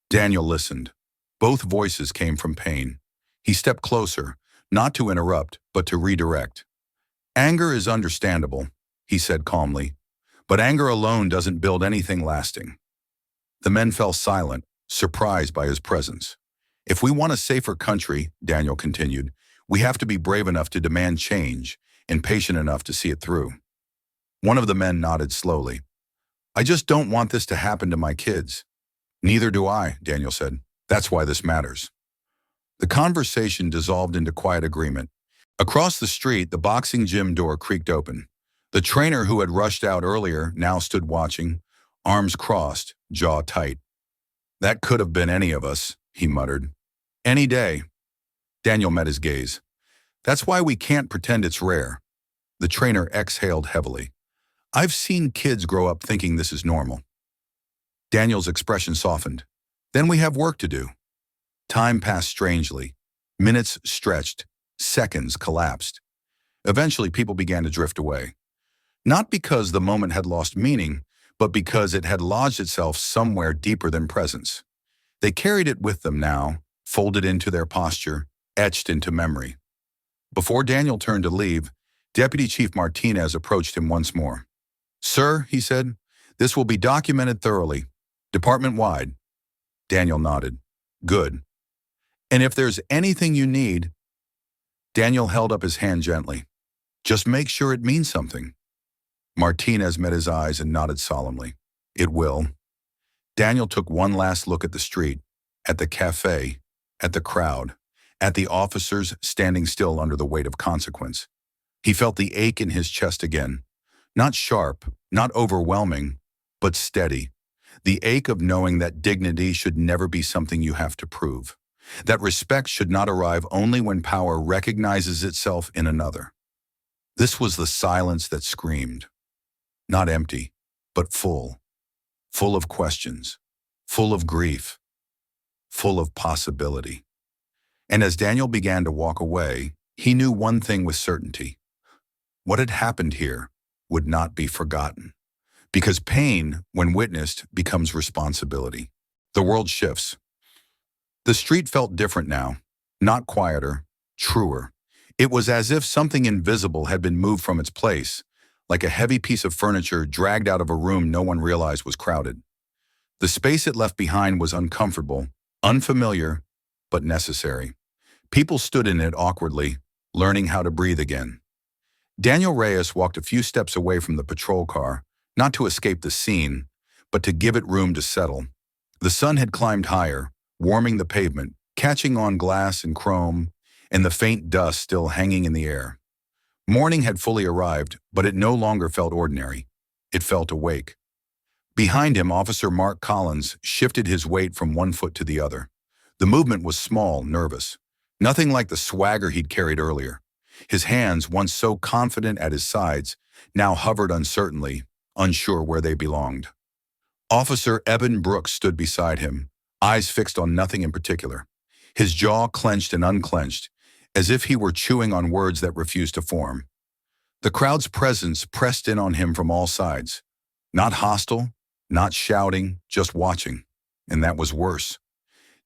Daniel listened. Both voices came from pain. He stepped closer, not to interrupt, but to redirect. "Anger is understandable," he said calmly, "but anger alone doesn't build anything lasting." The men fell silent, surprised by his presence. "If we want a safer country," Daniel continued, "we have to be brave enough to demand change and patient enough to see it through." One of the men nodded slowly. "I just don't want this to happen to my kids." "Neither do I," Daniel said. "That's why this matters." The conversation dissolved into quiet agreement. Across the street, the boxing gym door creaked open. The trainer who had rushed out earlier now stood watching, arms crossed, jaw tight. "That could have been any of us," he muttered. "Any day." Daniel met his gaze. "That's why we can't pretend it's rare." The trainer exhaled heavily. "I've seen kids grow up thinking this is normal." Daniel's expression softened. "Then we have work to do." Time passed strangely. Minutes stretched. Seconds collapsed. Eventually, people began to drift away. Not because the moment had lost meaning, but because it had lodged itself somewhere deeper than presence. They carried it with them now, folded into their posture, etched into memory. Before Daniel turned to leave, Deputy Chief Martinez approached him once more. "Sir," he said, "this will be documented thoroughly, department-wide." Daniel nodded. "Good. And if there's anything you need—" Daniel held up his hand gently. "Just make sure it means something." Martinez met his eyes and nodded solemnly. "It will." Daniel took one last look at the street, at the cafe, at the crowd, at the officers standing still under the weight of consequence. He felt the ache in his chest again. Not sharp, not overwhelming, but steady. The ache of knowing that dignity should never be something you have to prove. That respect should not arrive only when power recognizes itself in another. This was the silence that screamed. Not empty, but full. Full of questions. Full of grief. Full of possibility. And as Daniel began to walk away, he knew one thing with certainty. What had happened here would not be forgotten. Because pain, when witnessed, becomes responsibility. The world shifts. The street felt different now, not quieter, truer. It was as if something invisible had been moved from its place, like a heavy piece of furniture dragged out of a room no one realized was crowded. The space it left behind was uncomfortable, unfamiliar, but necessary. People stood in it awkwardly, learning how to breathe again. Daniel Reyes walked a few steps away from the patrol car, not to escape the scene, but to give it room to settle. The sun had climbed higher, warming the pavement, catching on glass and chrome, and the faint dust still hanging in the air. Morning had fully arrived, but it no longer felt ordinary. It felt awake. Behind him, Officer Mark Collins shifted his weight from one foot to the other. The movement was small, nervous. Nothing like the swagger he'd carried earlier. His hands, once so confident at his sides, now hovered uncertainly, unsure where they belonged. Officer Eben Brooks stood beside him, eyes fixed on nothing in particular. His jaw clenched and unclenched, as if he were chewing on words that refused to form. The crowd's presence pressed in on him from all sides. Not hostile, not shouting, just watching. And that was worse.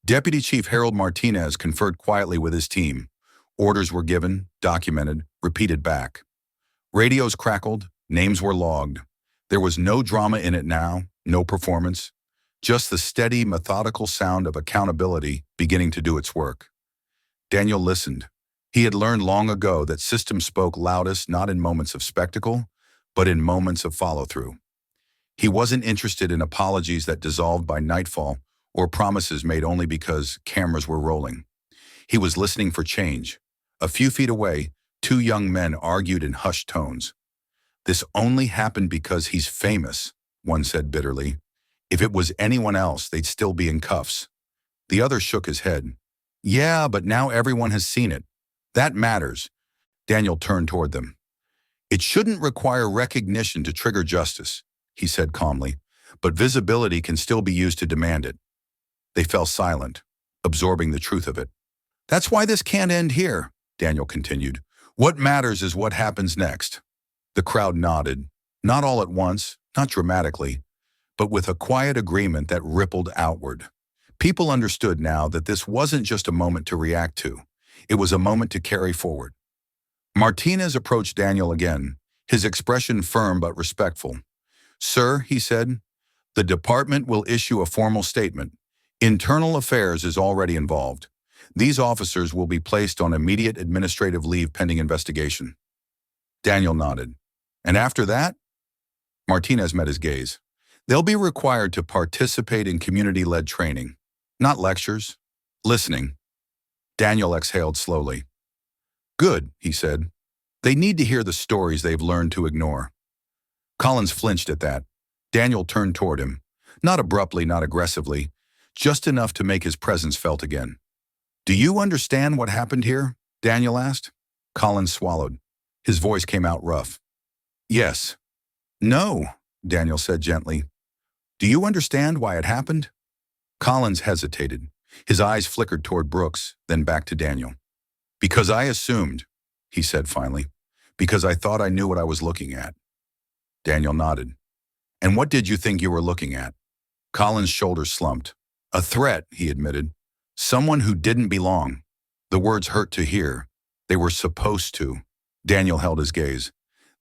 Deputy Chief Harold Martinez conferred quietly with his team. Orders were given, documented, repeated back. Radios crackled, names were logged. There was no drama in it now, no performance, just the steady, methodical sound of accountability beginning to do its work. Daniel listened. He had learned long ago that systems spoke loudest not in moments of spectacle, but in moments of follow-through. He wasn't interested in apologies that dissolved by nightfall or promises made only because cameras were rolling. He was listening for change. A few feet away, two young men argued in hushed tones. "This only happened because he's famous," one said bitterly. "If it was anyone else, they'd still be in cuffs." The other shook his head. "Yeah, but now everyone has seen it. That matters." Daniel turned toward them. "It shouldn't require recognition to trigger justice," he said calmly, "but visibility can still be used to demand it." They fell silent, absorbing the truth of it. "That's why this can't end here," Daniel continued. "What matters is what happens next." The crowd nodded, not all at once, not dramatically, but with a quiet agreement that rippled outward. People understood now that this wasn't just a moment to react to. It was a moment to carry forward. Martinez approached Daniel again, his expression firm but respectful. "Sir," he said, "the department will issue a formal statement. Internal affairs is already involved. These officers will be placed on immediate administrative leave pending investigation." Daniel nodded. "And after that?" Martinez met his gaze. "They'll be required to participate in community-led training. Not lectures. Listening." Daniel exhaled slowly. "Good," he said. "They need to hear the stories they've learned to ignore." Collins flinched at that. Daniel turned toward him. Not abruptly, not aggressively, just enough to make his presence felt again. "Do you understand what happened here?" Daniel asked. Collins swallowed. His voice came out rough. "Yes." "No," Daniel said gently. "Do you understand why it happened?" Collins hesitated. His eyes flickered toward Brooks, then back to Daniel. "Because I assumed," he said finally. "Because I thought I knew what I was looking at." Daniel nodded. "And what did you think you were looking at?" Collins' shoulders slumped. "A threat," he admitted. "Someone who didn't belong." The words hurt to hear. They were supposed to. Daniel held his gaze.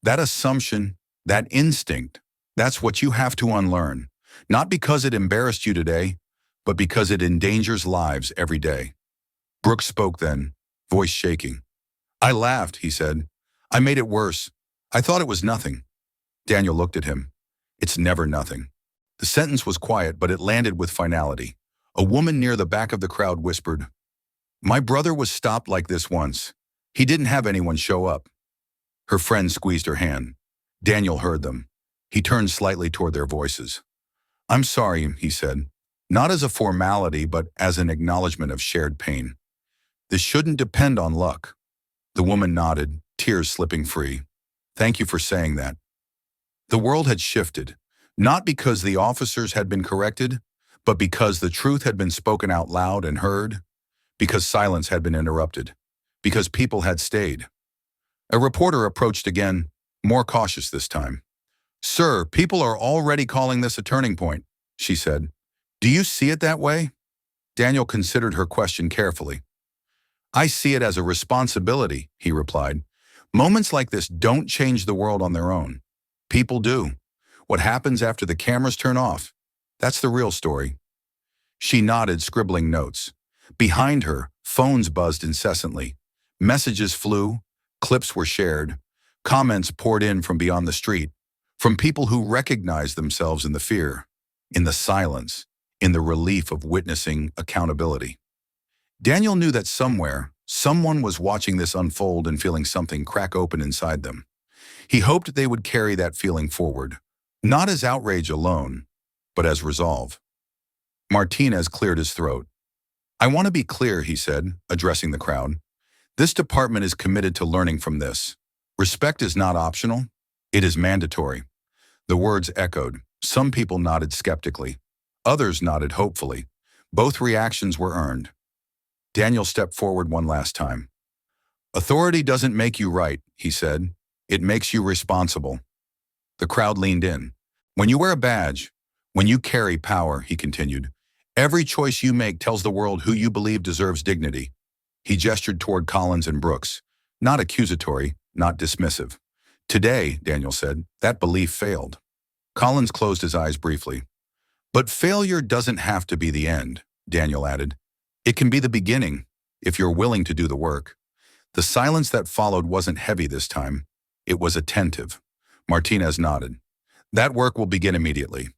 "That assumption, that instinct, that's what you have to unlearn. Not because it embarrassed you today, but because it endangers lives every day." Brooks spoke then, voice shaking. "I laughed," he said. "I made it worse. I thought it was nothing." Daniel looked at him. "It's never nothing." The sentence was quiet, but it landed with finality. A woman near the back of the crowd whispered, "My brother was stopped like this once. He didn't have anyone show up." Her friend squeezed her hand. Daniel heard them. He turned slightly toward their voices. "I'm sorry," he said. "Not as a formality, but as an acknowledgement of shared pain. This shouldn't depend on luck." The woman nodded, tears slipping free. "Thank you for saying that." The world had shifted, not because the officers had been corrected, but because the truth had been spoken out loud and heard, because silence had been interrupted, because people had stayed. A reporter approached again, more cautious this time. "Sir, people are already calling this a turning point," she said. "Do you see it that way?" Daniel considered her question carefully. "I see it as a responsibility," he replied. "Moments like this don't change the world on their own. People do. What happens after the cameras turn off? That's the real story." She nodded, scribbling notes. Behind her, phones buzzed incessantly. Messages flew, clips were shared, comments poured in from beyond the street, from people who recognized themselves in the fear, in the silence, in the relief of witnessing accountability. Daniel knew that somewhere, someone was watching this unfold and feeling something crack open inside them. He hoped they would carry that feeling forward, not as outrage alone, but as resolve. Martinez cleared his throat. "I want to be clear," he said, addressing the crowd. "This department is committed to learning from this. Respect is not optional. It is mandatory." The words echoed. Some people nodded skeptically. Others nodded hopefully. Both reactions were earned. Daniel stepped forward one last time. "Authority doesn't make you right," he said. "It makes you responsible." The crowd leaned in. "When you wear a badge, when you carry power," he continued, "every choice you make tells the world who you believe deserves dignity." He gestured toward Collins and Brooks, not accusatory, not dismissive. "Today," Daniel said, "that belief failed." Collins closed his eyes briefly. But failure doesn't have to be the end, Daniel added. It can be the beginning, if you're willing to do the work. The silence that followed wasn't heavy this time. It was attentive. Martinez nodded. That work will begin immediately.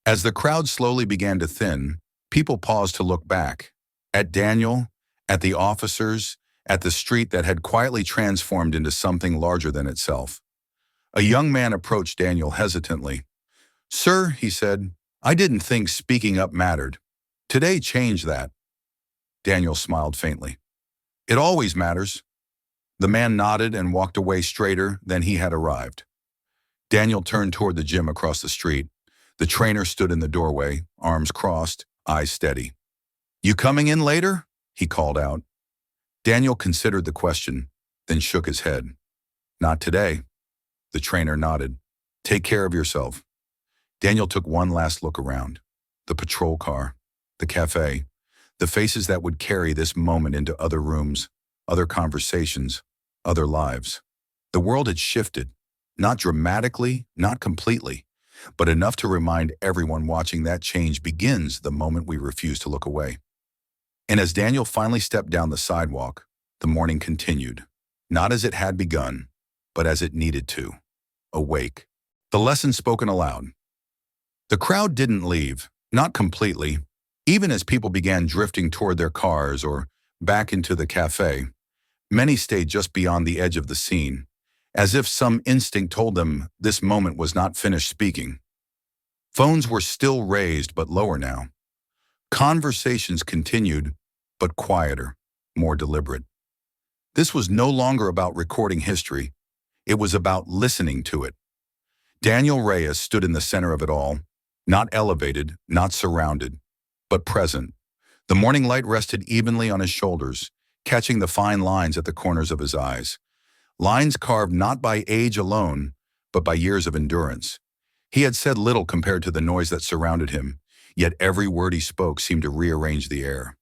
As the crowd slowly began to thin, people paused to look back. At Daniel, at the officers, at the street that had quietly transformed into something larger than itself. A young man approached Daniel hesitantly. "Sir," he said, "I didn't think speaking up mattered. Today changed that." Daniel smiled faintly. "It always matters." The man nodded and walked away straighter than he had arrived. Daniel turned toward the gym across the street. The trainer stood in the doorway, arms crossed, eyes steady. "You coming in later?" he called out. Daniel considered the question, then shook his head. "Not today." The trainer nodded. "Take care of yourself." Daniel took one last look around. The patrol car, the cafe, the faces that would carry this moment into other rooms, other conversations, other lives. The world had shifted, not dramatically, not completely, but enough to remind everyone watching that change begins the moment we refuse to look away. And as Daniel finally stepped down the sidewalk, the morning continued, not as it had begun, but as it needed to. Awake. The lesson spoken aloud. The crowd didn't leave, not completely. Even as people began drifting toward their cars or back into the cafe, many stayed just beyond the edge of the scene, as if some instinct told them this moment was not finished speaking. Phones were still raised but lower now. Conversations continued, but quieter, more deliberate. This was no longer about recording history. It was about listening to it. Daniel Reyes stood in the center of it all, not elevated, not surrounded, but present. The morning light rested evenly on his shoulders, catching the fine lines at the corners of his eyes. Lines carved not by age alone, but by years of endurance. He had said little compared to the noise that surrounded him, yet every word he spoke seemed to rearrange the air.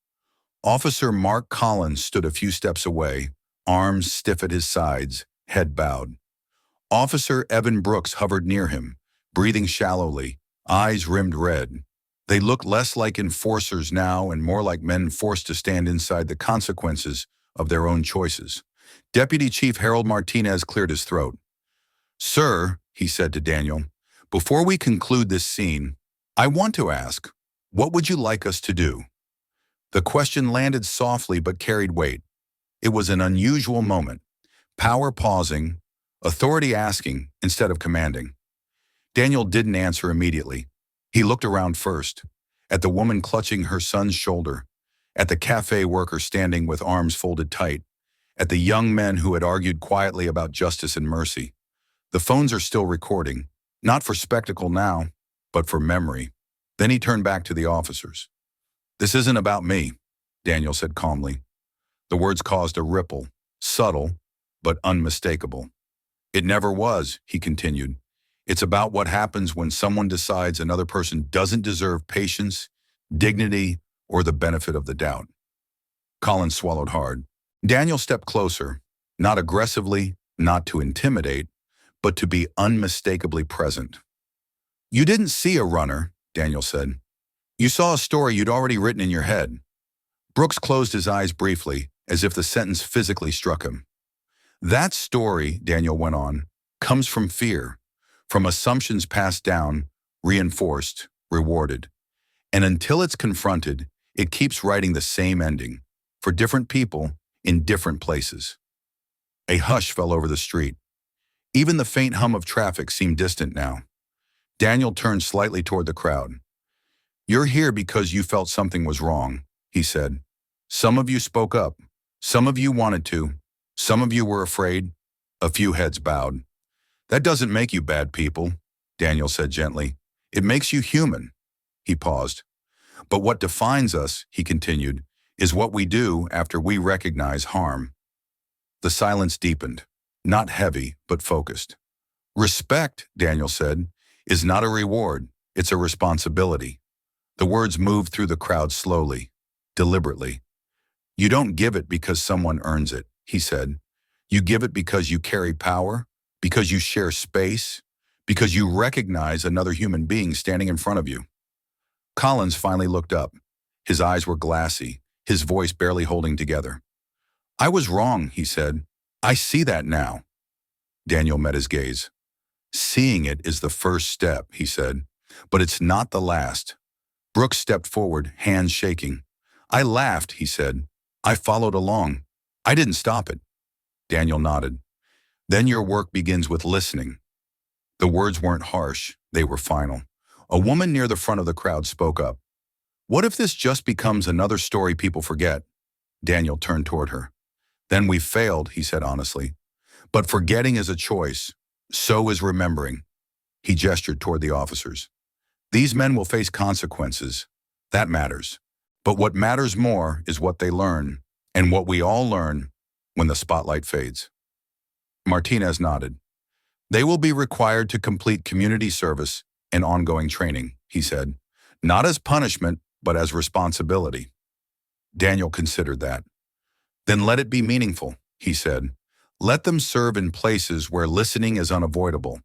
Officer Mark Collins stood a few steps away, arms stiff at his sides, head bowed. Officer Evan Brooks hovered near him, breathing shallowly, eyes rimmed red. They looked less like enforcers now and more like men forced to stand inside the consequences of their own choices. Deputy Chief Harold Martinez cleared his throat. "Sir," he said to Daniel, "before we conclude this scene, I want to ask, what would you like us to do?" The question landed softly but carried weight. It was an unusual moment. Power pausing, authority asking instead of commanding. Daniel didn't answer immediately. He looked around first, at the woman clutching her son's shoulder, at the cafe worker standing with arms folded tight, at the young men who had argued quietly about justice and mercy. The phones are still recording, not for spectacle now, but for memory. Then he turned back to the officers. "This isn't about me," Daniel said calmly. The words caused a ripple, subtle, but unmistakable. "It never was," he continued. "It's about what happens when someone decides another person doesn't deserve patience, dignity, or the benefit of the doubt." Collins swallowed hard. Daniel stepped closer, not aggressively, not to intimidate, but to be unmistakably present. "You didn't see a runner," Daniel said. "You saw a story you'd already written in your head." Brooks closed his eyes briefly, as if the sentence physically struck him. "That story," Daniel went on, "comes from fear, from assumptions passed down, reinforced, rewarded. And until it's confronted, it keeps writing the same ending, for different people, in different places." A hush fell over the street. Even the faint hum of traffic seemed distant now. Daniel turned slightly toward the crowd. "You're here because you felt something was wrong," he said. "Some of you spoke up. Some of you wanted to. Some of you were afraid." A few heads bowed. "That doesn't make you bad people," Daniel said gently. "It makes you human." He paused. "But what defines us," he continued, "is what we do after we recognize harm." The silence deepened, not heavy, but focused. "Respect," Daniel said, "is not a reward, it's a responsibility." The words moved through the crowd slowly, deliberately. "You don't give it because someone earns it," he said. "You give it because you carry power, because you share space, because you recognize another human being standing in front of you. Collins finally looked up. His eyes were glassy, his voice barely holding together. I was wrong, he said. I see that now. Daniel met his gaze. Seeing it is the first step, he said, but it's not the last. Brooks stepped forward, hands shaking. I laughed, he said. I followed along. I didn't stop it. Daniel nodded. Then your work begins with listening. The words weren't harsh, they were final. A woman near the front of the crowd spoke up. What if this just becomes another story people forget? Daniel turned toward her. Then we've failed, he said honestly. But forgetting is a choice. So is remembering. He gestured toward the officers. These men will face consequences. That matters. But what matters more is what they learn, and what we all learn when the spotlight fades. Martinez nodded. They will be required to complete community service and ongoing training, he said, not as punishment, but as responsibility. Daniel considered that. Then let it be meaningful, he said. Let them serve in places where listening is unavoidable.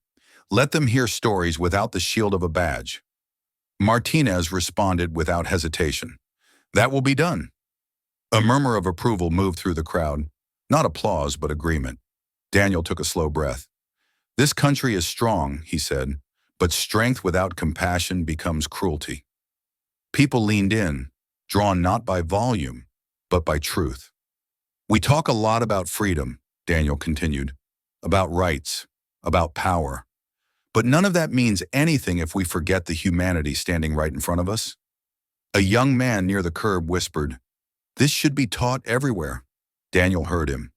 Let them hear stories without the shield of a badge. Martinez responded without hesitation. That will be done. A murmur of approval moved through the crowd. Not applause, but agreement. Daniel took a slow breath. This country is strong, he said, but strength without compassion becomes cruelty. People leaned in, drawn not by volume, but by truth. We talk a lot about freedom, Daniel continued, about rights, about power. But none of that means anything if we forget the humanity standing right in front of us. A young man near the curb whispered, "This should be taught everywhere." Daniel heard him.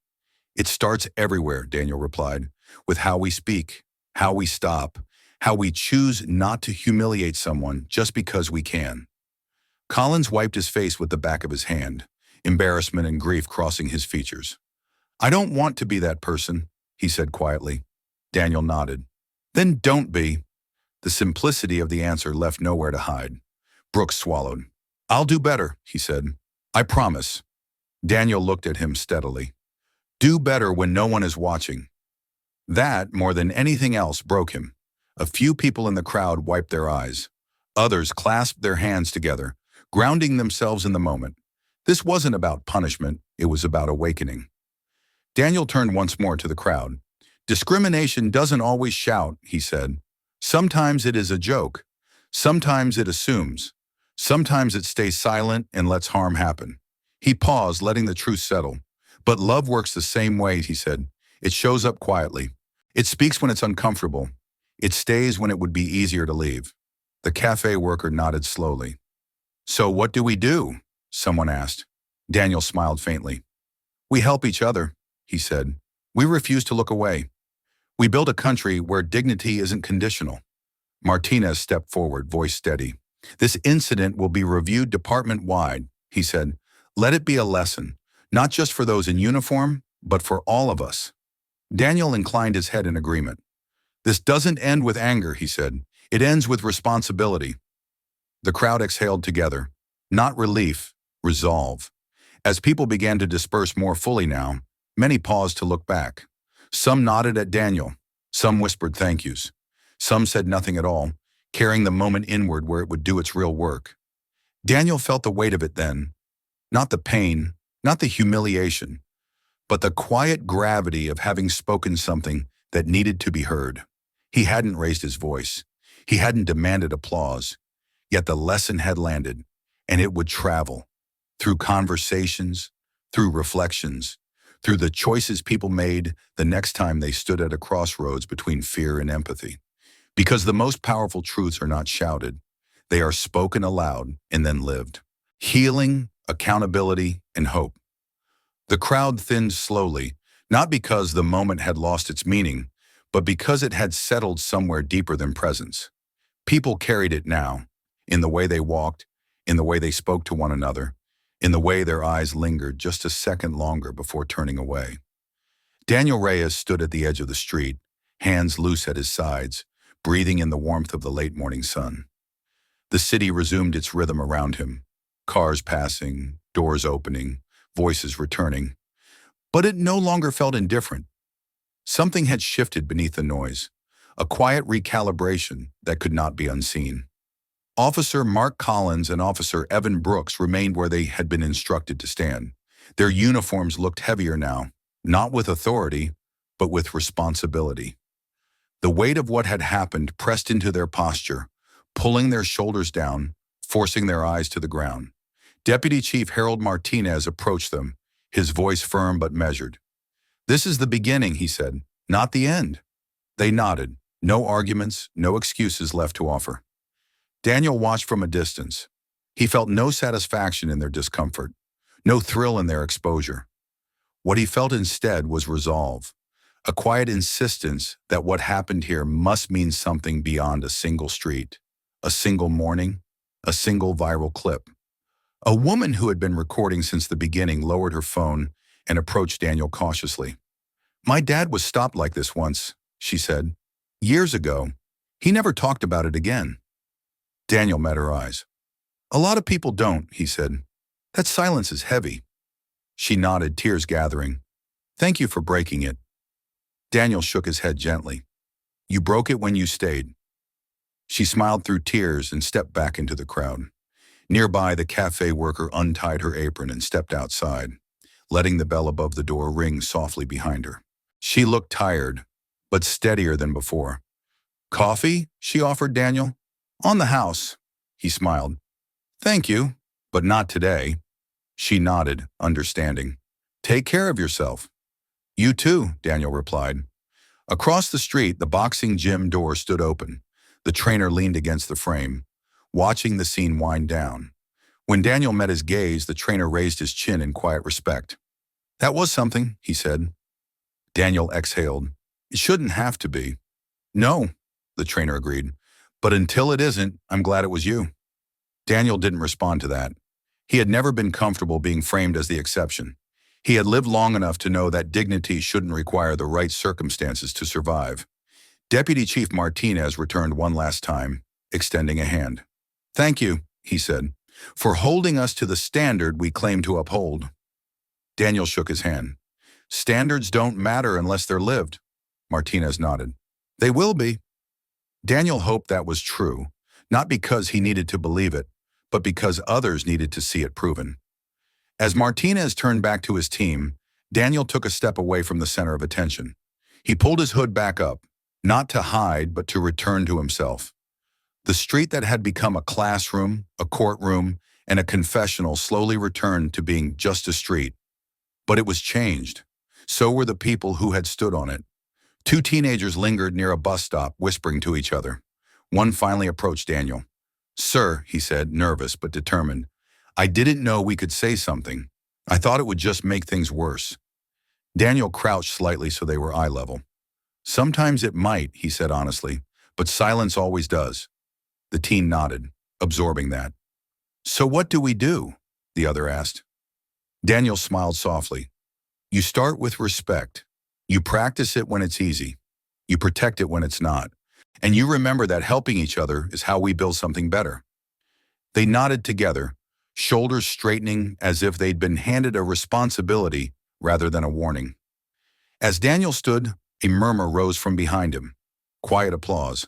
"It starts everywhere," Daniel replied, "with how we speak, how we stop, how we choose not to humiliate someone just because we can." Collins wiped his face with the back of his hand, embarrassment and grief crossing his features. "I don't want to be that person," he said quietly. Daniel nodded. "Then don't be." The simplicity of the answer left nowhere to hide. Brooks swallowed. "I'll do better," he said. "I promise." Daniel looked at him steadily. "Do better when no one is watching." That, more than anything else, broke him. A few people in the crowd wiped their eyes. Others clasped their hands together, grounding themselves in the moment. This wasn't about punishment, it was about awakening. Daniel turned once more to the crowd. "Discrimination doesn't always shout," he said. "Sometimes it is a joke. Sometimes it assumes. Sometimes it stays silent and lets harm happen." He paused, letting the truth settle. "But love works the same way," he said. "It shows up quietly. It speaks when it's uncomfortable. It stays when it would be easier to leave." The cafe worker nodded slowly. "So what do we do?" someone asked. Daniel smiled faintly. "We help each other," he said. "We refuse to look away. We build a country where dignity isn't conditional." Martinez stepped forward, voice steady. "This incident will be reviewed department-wide," he said. "Let it be a lesson, not just for those in uniform, but for all of us." Daniel inclined his head in agreement. "This doesn't end with anger," he said. "It ends with responsibility." The crowd exhaled together. Not relief, resolve. As people began to disperse more fully now, many paused to look back. Some nodded at Daniel. Some whispered thank yous. Some said nothing at all, carrying the moment inward where it would do its real work. Daniel felt the weight of it then. Not the pain, not the humiliation, but the quiet gravity of having spoken something that needed to be heard. He hadn't raised his voice. He hadn't demanded applause. Yet the lesson had landed, and it would travel. Through conversations, through reflections, through the choices people made the next time they stood at a crossroads between fear and empathy. Because the most powerful truths are not shouted. They are spoken aloud and then lived. Healing, accountability, and hope. The crowd thinned slowly, not because the moment had lost its meaning, but because it had settled somewhere deeper than presence. People carried it now, in the way they walked, in the way they spoke to one another, in the way their eyes lingered just a second longer before turning away. Daniel Reyes stood at the edge of the street, hands loose at his sides, breathing in the warmth of the late morning sun. The city resumed its rhythm around him, cars passing, doors opening, voices returning. But it no longer felt indifferent. Something had shifted beneath the noise. a quiet recalibration that could not be unseen. Officer Mark Collins and Officer Evan Brooks remained where they had been instructed to stand. Their uniforms looked heavier now, not with authority, but with responsibility. The weight of what had happened pressed into their posture, pulling their shoulders down, forcing their eyes to the ground. Deputy Chief Harold Martinez approached them, his voice firm but measured. "This is the beginning," he said, "not the end." They nodded. No arguments, no excuses left to offer. Daniel watched from a distance. He felt no satisfaction in their discomfort, no thrill in their exposure. What he felt instead was resolve, a quiet insistence that what happened here must mean something beyond a single street, a single morning, a single viral clip. A woman who had been recording since the beginning lowered her phone and approached Daniel cautiously. "My dad was stopped like this once," she said. "Years ago. He never talked about it again." Daniel met her eyes. "A lot of people don't," he said. "That silence is heavy." She nodded, tears gathering. "Thank you for breaking it." Daniel shook his head gently. "You broke it when you stayed." She smiled through tears and stepped back into the crowd. Nearby, the cafe worker untied her apron and stepped outside, letting the bell above the door ring softly behind her. She looked tired, but steadier than before. "Coffee?" she offered Daniel. "On the house," he smiled. "Thank you, but not today." She nodded, understanding. "Take care of yourself." "You too," Daniel replied. Across the street, the boxing gym door stood open. The trainer leaned against the frame, watching the scene wind down. When Daniel met his gaze, the trainer raised his chin in quiet respect. "That was something," he said. Daniel exhaled. "It shouldn't have to be." "No," the trainer agreed. "But until it isn't, I'm glad it was you." Daniel didn't respond to that. He had never been comfortable being framed as the exception. He had lived long enough to know that dignity shouldn't require the right circumstances to survive. Deputy Chief Martinez returned one last time, extending a hand. "Thank you," he said, "for holding us to the standard we claim to uphold." Daniel shook his hand. "Standards don't matter unless they're lived." Martinez nodded. "They will be." Daniel hoped that was true, not because he needed to believe it, but because others needed to see it proven. As Martinez turned back to his team, Daniel took a step away from the center of attention. He pulled his hood back up, not to hide, but to return to himself. The street that had become a classroom, a courtroom, and a confessional slowly returned to being just a street. But it was changed. So were the people who had stood on it. Two teenagers lingered near a bus stop, whispering to each other. One finally approached Daniel. "Sir," he said, nervous but determined, "I didn't know we could say something. I thought it would just make things worse." Daniel crouched slightly so they were eye level. "Sometimes it might," he said honestly, "but silence always does." The teen nodded, absorbing that. "So what do we do?" the other asked. Daniel smiled softly. "You start with respect. You practice it when it's easy. You protect it when it's not. And you remember that helping each other is how we build something better." They nodded together, shoulders straightening as if they'd been handed a responsibility rather than a warning. As Daniel stood, a murmur rose from behind him. Quiet applause.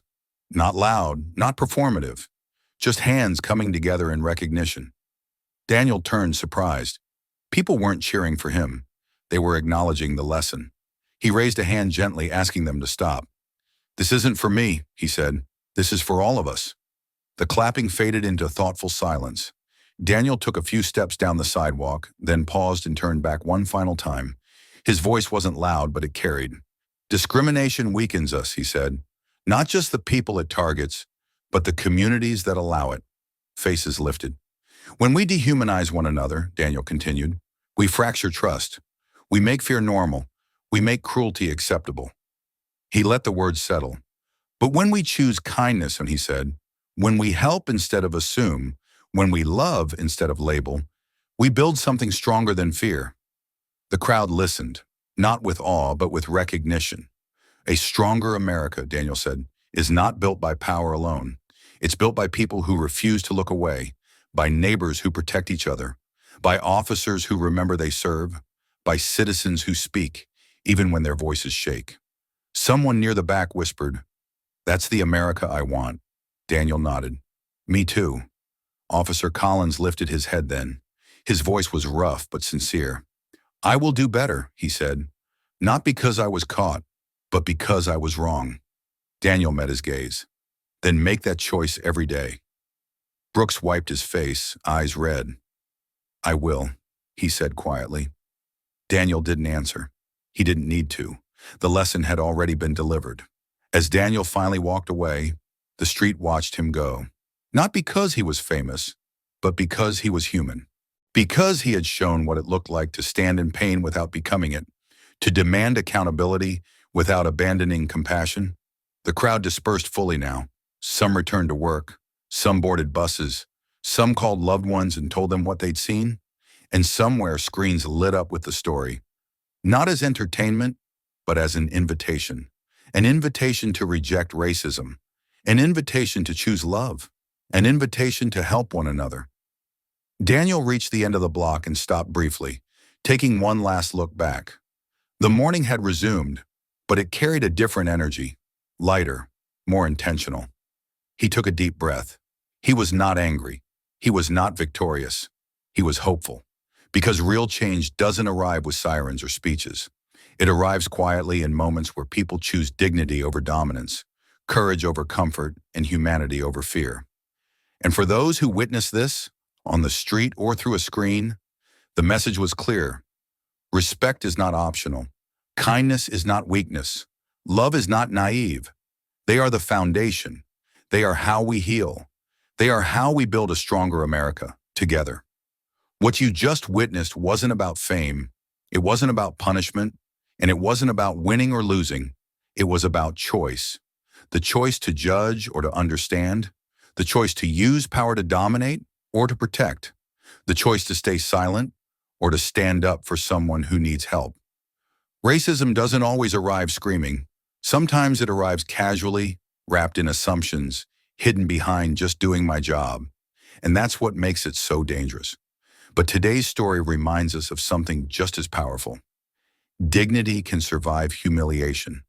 Not loud, not performative. Just hands coming together in recognition. Daniel turned, surprised. People weren't cheering for him. They were acknowledging the lesson. He raised a hand gently, asking them to stop. "This isn't for me," he said. "This is for all of us." The clapping faded into thoughtful silence. Daniel took a few steps down the sidewalk, then paused and turned back one final time. His voice wasn't loud, but it carried. "Discrimination weakens us," he said. "Not just the people it targets, but the communities that allow it." Faces lifted. "When we dehumanize one another," Daniel continued, "we fracture trust. We make fear normal. We make cruelty acceptable." He let the words settle. "But when we choose kindness," and he said, "when we help instead of assume, when we love instead of label, we build something stronger than fear." The crowd listened, not with awe, but with recognition. "A stronger America," Daniel said, "is not built by power alone. It's built by people who refuse to look away, by neighbors who protect each other, by officers who remember they serve, by citizens who speak, even when their voices shake." Someone near the back whispered, That's the America I want. Daniel nodded. Me too. Officer Collins lifted his head then. His voice was rough but sincere. I will do better, he said. Not because I was caught, but because I was wrong. Daniel met his gaze. Then make that choice every day. Brooks wiped his face, eyes red. I will, he said quietly. Daniel didn't answer. He didn't need to. The lesson had already been delivered. As Daniel finally walked away, the street watched him go. Not because he was famous, but because he was human. Because he had shown what it looked like to stand in pain without becoming it, to demand accountability without abandoning compassion. The crowd dispersed fully now. Some returned to work, some boarded buses, some called loved ones and told them what they'd seen, and somewhere screens lit up with the story. Not as entertainment, but as an invitation. An invitation to reject racism. An invitation to choose love. An invitation to help one another. Daniel reached the end of the block and stopped briefly, taking one last look back. The morning had resumed, but it carried a different energy, lighter, more intentional. He took a deep breath. He was not angry. He was not victorious. He was hopeful. Because real change doesn't arrive with sirens or speeches. It arrives quietly in moments where people choose dignity over dominance, courage over comfort, and humanity over fear. And for those who witnessed this, on the street or through a screen, the message was clear. Respect is not optional. Kindness is not weakness. Love is not naive. They are the foundation. They are how we heal. They are how we build a stronger America, together. What you just witnessed wasn't about fame. It wasn't about punishment. And it wasn't about winning or losing. It was about choice. The choice to judge or to understand. The choice to use power to dominate or to protect. The choice to stay silent or to stand up for someone who needs help. Racism doesn't always arrive screaming. Sometimes it arrives casually, wrapped in assumptions, hidden behind just doing my job. And that's what makes it so dangerous. But today's story reminds us of something just as powerful. Dignity can survive humiliation.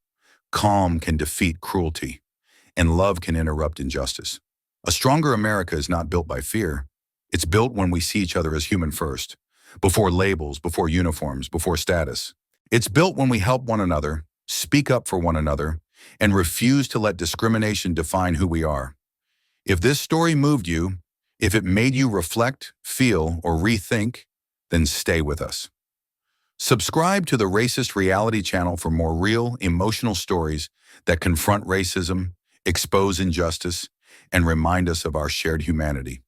Calm can defeat cruelty. And love can interrupt injustice. A stronger America is not built by fear. It's built when we see each other as human first. Before labels, before uniforms, before status. It's built when we help one another, speak up for one another, and refuse to let discrimination define who we are. If this story moved you, if it made you reflect, feel, or rethink, then stay with us. Subscribe to the Racist Reality channel for more real, emotional stories that confront racism, expose injustice, and remind us of our shared humanity.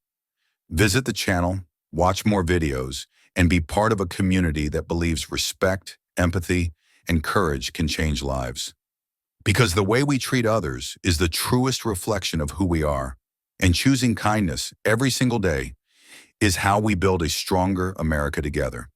Visit the channel, watch more videos, and be part of a community that believes respect, empathy, and courage can change lives. Because the way we treat others is the truest reflection of who we are, and choosing kindness every single day is how we build a stronger America together.